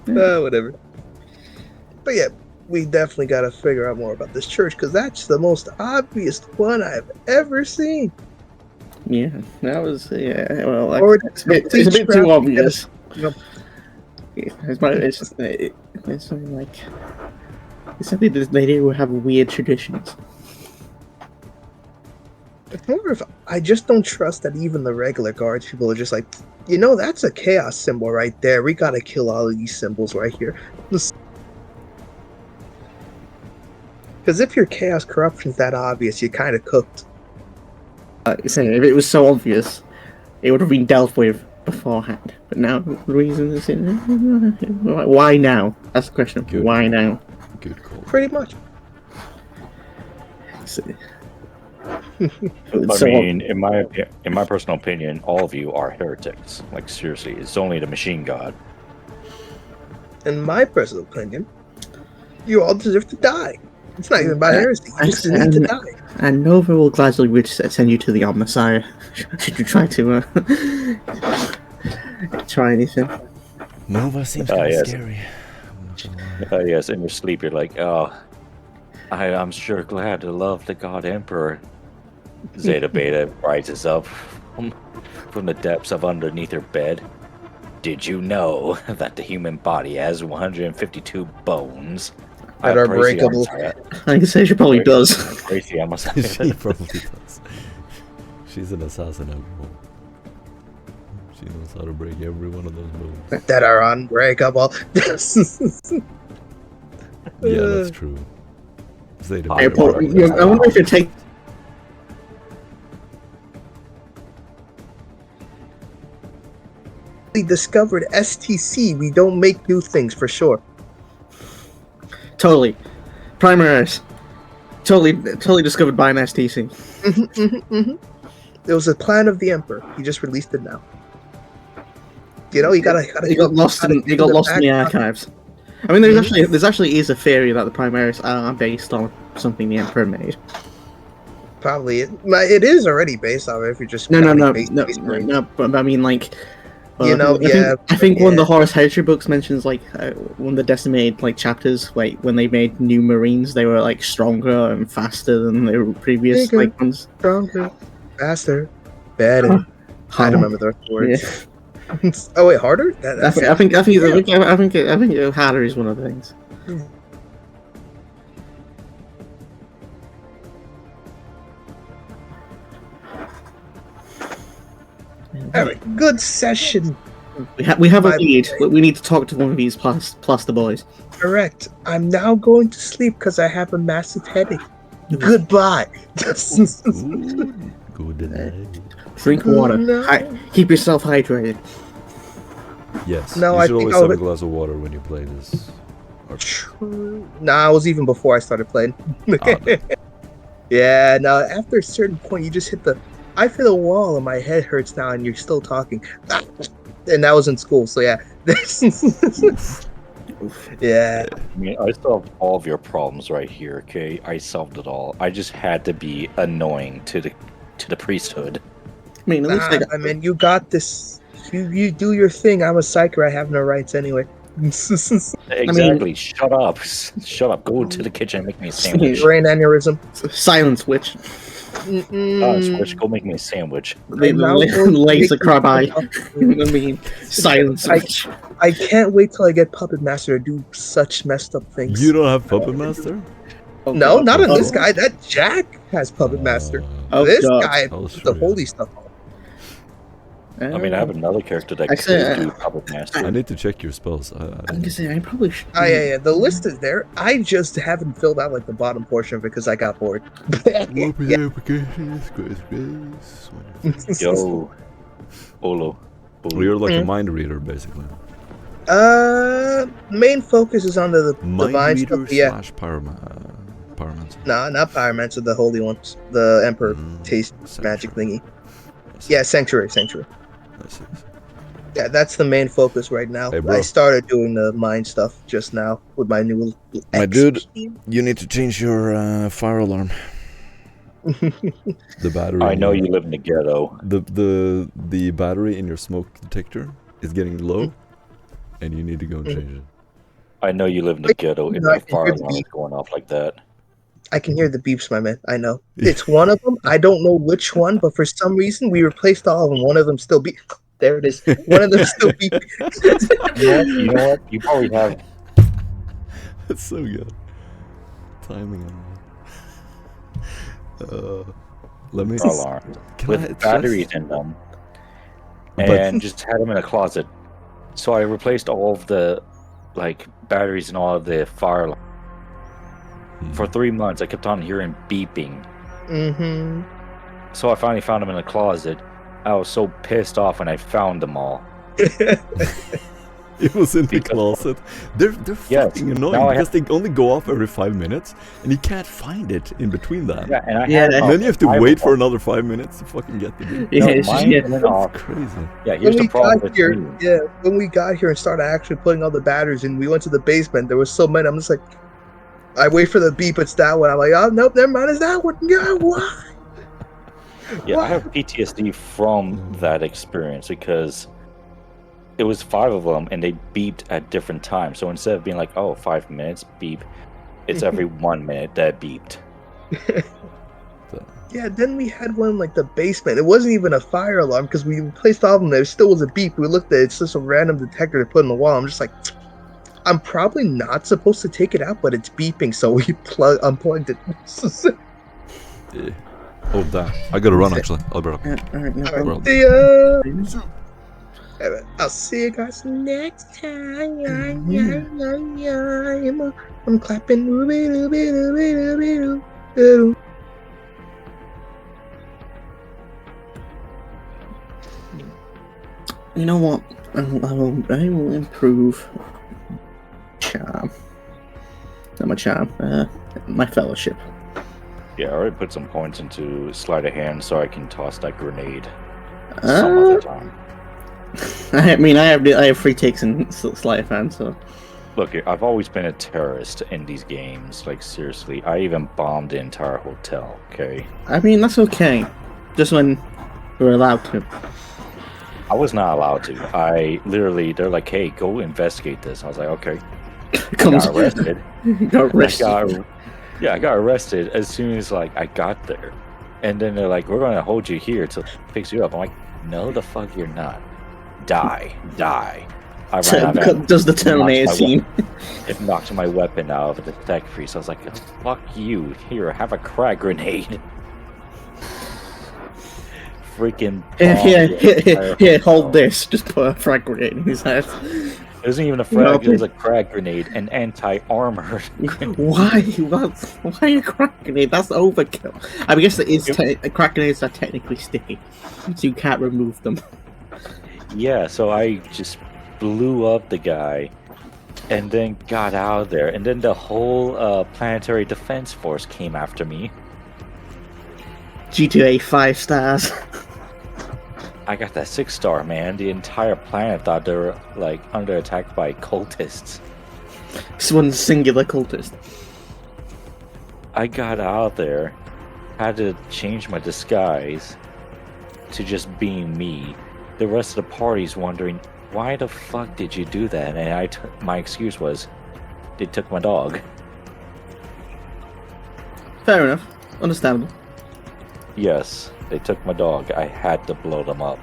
Whatever. But yeah, we definitely got to figure out more about this church because that's the most obvious one I've ever seen. Yeah, that was well, like, Or it's a bit too obvious. You know, It's something like Exactly, they do have weird traditions. It's more of I just don't trust that even the regular guards people are just like, you know, that's a chaos symbol right there. We gotta kill all of these symbols right here. Because if your chaos corruption's that obvious, you're kind of cooked. Saying if it was so obvious, it would have been dealt with beforehand. But now the reason is why now? That's the question. Good. Why now? Good call. Pretty much. I mean, in my personal opinion, all of you are heretics. Like seriously, it's only the machine god. In my personal opinion, you all deserve to die. It's not even about heresy. You just need to die. And Nova will gladly send you to the Messiah should you try to try anything. Nova seems kind of scary. Yes, in your sleep you're like, oh, I'm sure glad to love the God Emperor. Zeta Beta rises up from the depths of underneath her bed. Did you know that the human body has 152 bones? That are breakable. I can say she probably does. Crazy, I must She probably does. She's an assassin after all. She knows how to break every one of those bones. That are unbreakable. Yeah, that's true. Zeta I Beta. wonder if you take. We discovered STC. We don't make new things for sure. Totally. Primaris. Totally discovered by an STC. It was a plan of the Emperor. He just released it now. You know, you gotta. It got lost in the archives. I mean, there's actually is a theory that the Primaris are based on something the Emperor made. Probably it is already based on it. If you're just No. But I mean, like. You know, I think one of the Horus Heresy books mentions like one of the decimated like chapters, like when they made new Marines, they were like stronger and faster than their previous like ones. Stronger, faster, better. I don't remember the words. Yeah. Oh wait, harder? I think harder is one of the things. All right, good session. We have a lead. We need to talk to one of these plaster boys. Correct. I'm now going to sleep because I have a massive headache. Goodbye. Good night. Drink water. Keep yourself hydrated. Yes. No, you I should think always have a glass of water when you play this. Nah, it was even before I started playing. Yeah, no, after a certain point, you just hit the... I feel a wall and my head hurts now and you're still talking. And that was in school, so yeah. Yeah. I mean, I solved all of your problems right here, okay? I solved it all. I just had to be annoying to the priesthood. I mean, at least I mean, you got this. You do your thing. I'm a psyker. I have no rights anyway. Exactly. I mean, shut up. Shut up. Go to the kitchen and make me a sandwich. Brain aneurysm. Silence, witch. Switch, go make me a sandwich. Laser crab eye. You know what I mean? Silence. I can't wait till I get Puppet Master to do such messed up things. You don't have Puppet Master? No, not on this guy. That Jack has Puppet Master. This guy puts the holy stuff on. I mean, I have another character that could do Puppet Master. I need to check your spells. I'm gonna say I probably should. Oh yeah. The list is there. I just haven't filled out like the bottom portion because I got bored. Yo, Olo. You're like a mind reader, basically. Main focus is on the mind divine reader stuff. Yeah. / pyromancer. Nah, not pyromancer. The holy ones. The Emperor taste magic thingy. Yeah, sanctuary. Yeah, that's the main focus right now. Hey, I started doing the mind stuff just now with my new My dude, you need to change your fire alarm. The battery. I know you live in the ghetto. The battery in your smoke detector is getting low, and you need to go and change it. I know you live in the ghetto if the fire alarm is going off like that. I can hear the beeps, my man. I know. It's one of them. I don't know which one, but for some reason we replaced all of them. One of them still beep. There it is. One of them still beep. You know what? You probably have. That's so good. timing on that. Let me. alarms Can I with batteries just- in them, But- and just had them in a closet. So I replaced all of the batteries and all of the fire alarms. For 3 months, I kept on hearing beeping. Mm-hmm. So I finally found them in a closet. I was so pissed off when I found them all. It was in the Because- closet. They're Yes, fucking annoying now I because they only go off every 5 minutes, and you can't find it in between that. Yeah, and I Yeah, had and And then you have to 5 wait of for them. another 5 minutes to fucking get the beat. Yeah, No, it's just, mine yeah. went off. Crazy. Yeah, When here's the we problem got with here, me. when we got here and started actually putting all the batteries in, we went to the basement. There was so many. I'm just like, I wait for the beep. It's that one. I'm like, oh nope, never mind. It's that one. Yeah, what? Yeah, I have PTSD from that experience because it was 5 of them and they beeped at different times. So instead of being like, oh, 5 minutes beep, it's every 1 minute that beeped. Yeah, then we had one in, like the basement. It wasn't even a fire alarm because we replaced all of them. There still was a beep. We looked at it. It's just a random detector to put in the wall. I'm just like, I'm probably not supposed to take it out, but it's beeping, so we unplugged it. Yeah. Oh, damn. I gotta run, actually. I'll be right back. Alright, no All problem. right, see ya. I'll see you guys next time. I'm clapping. You know what? I will improve charm. Not my charm, my fellowship. Yeah, I already put some points into sleight of hand so I can toss that grenade some other time. I mean, I have free takes in sleight of hand, so Look, I've always been a terrorist in these games. Like, seriously, I even bombed the entire hotel, okay? I mean that's okay. Just when we're allowed to. I was not allowed to. They're like, hey, go investigate this. I was like, okay. I Comes got arrested. got arrested. I got arrested as soon as I got there. And then they're like, we're going to hold you here to fix you up. I'm like, no, the fuck you're not. Die. I ran out of ammo. Does the Terminator scene? It knocked my weapon out of the tech freeze. I was like, oh, fuck you. Here, have a crack grenade. Freaking Here, hold this. Just put a frag grenade in his head. It wasn't even a frag, it was a crack grenade, an anti-armor grenade. Why a crack grenade? That's overkill. I guess it is. Crack grenades are technically sticky, so you can't remove them. Yeah, so I just blew up the guy, and then got out of there, and then the whole planetary defense force came after me. GTA 5 stars. I got that 6-star, man. The entire planet thought they were under attack by cultists. This one's singular cultist. I got out there, had to change my disguise to just being me. The rest of the party's wondering, why the fuck did you do that? And my excuse was, they took my dog. Fair enough. Understandable. Yes, they took my dog. I had to blow them up.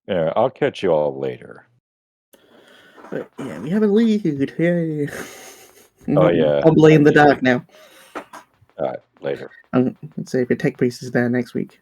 Yeah, I'll catch you all later. But yeah, we have a lead. Yay. Oh, yeah. Probably in the dark now. Alright, later. Let's say if your tech priest is there next week.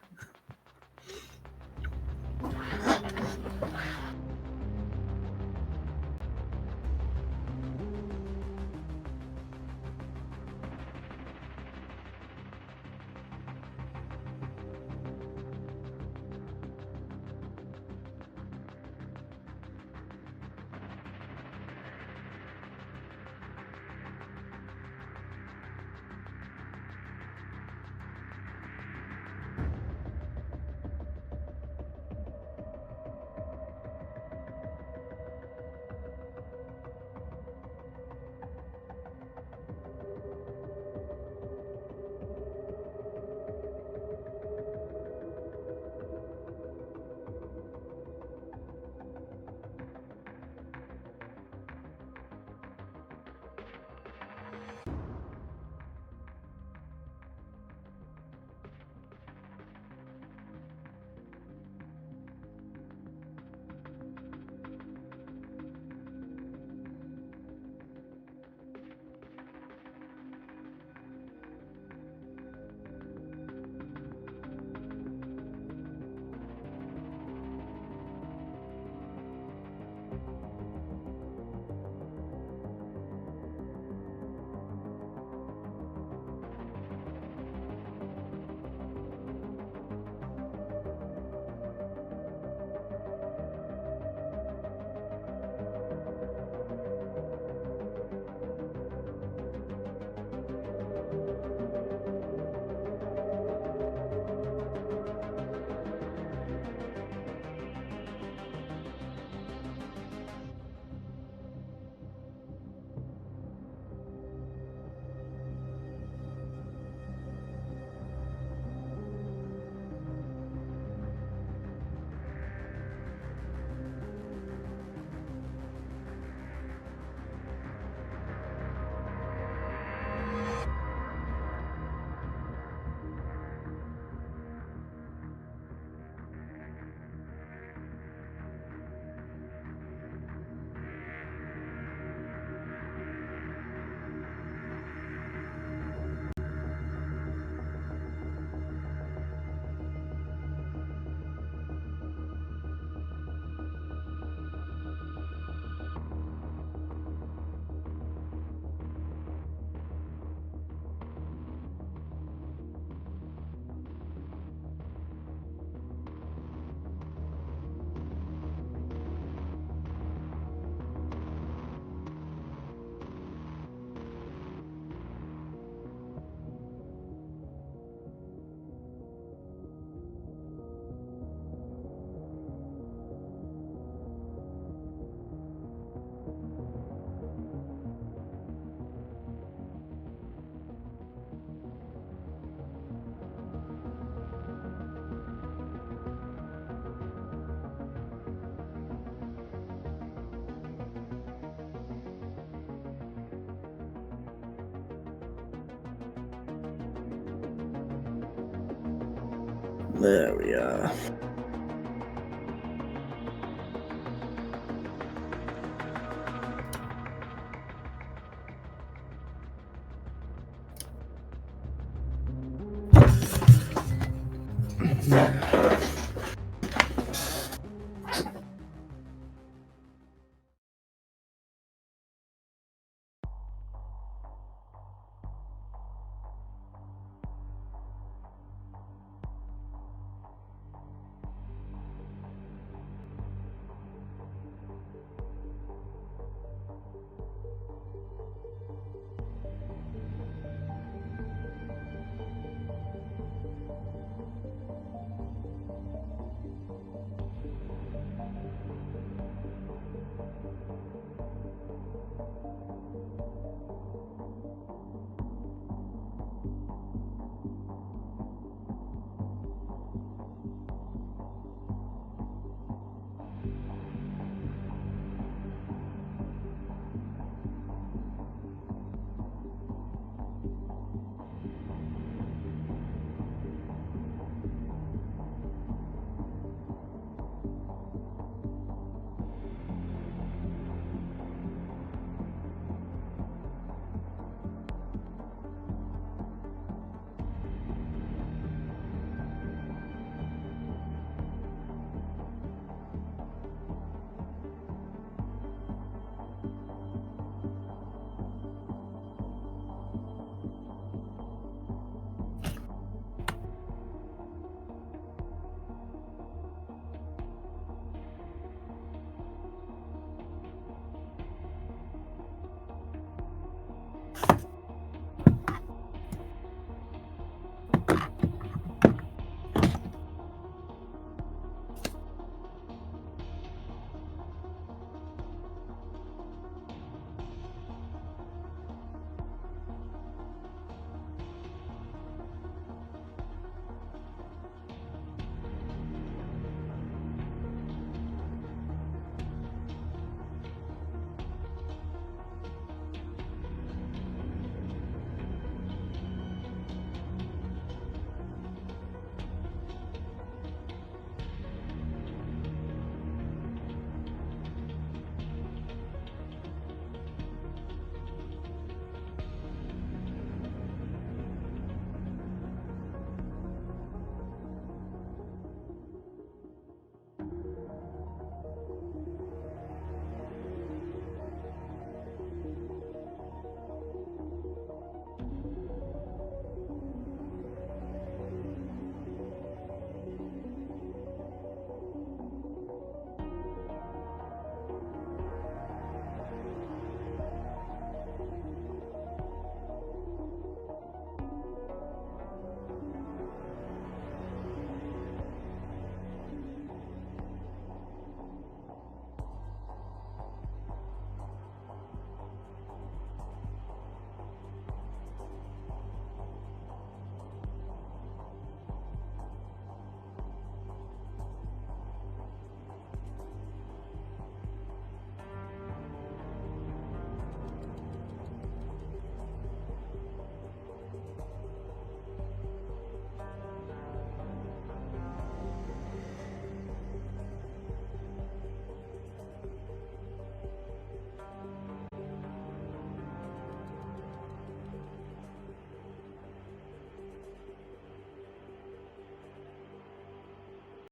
There we are.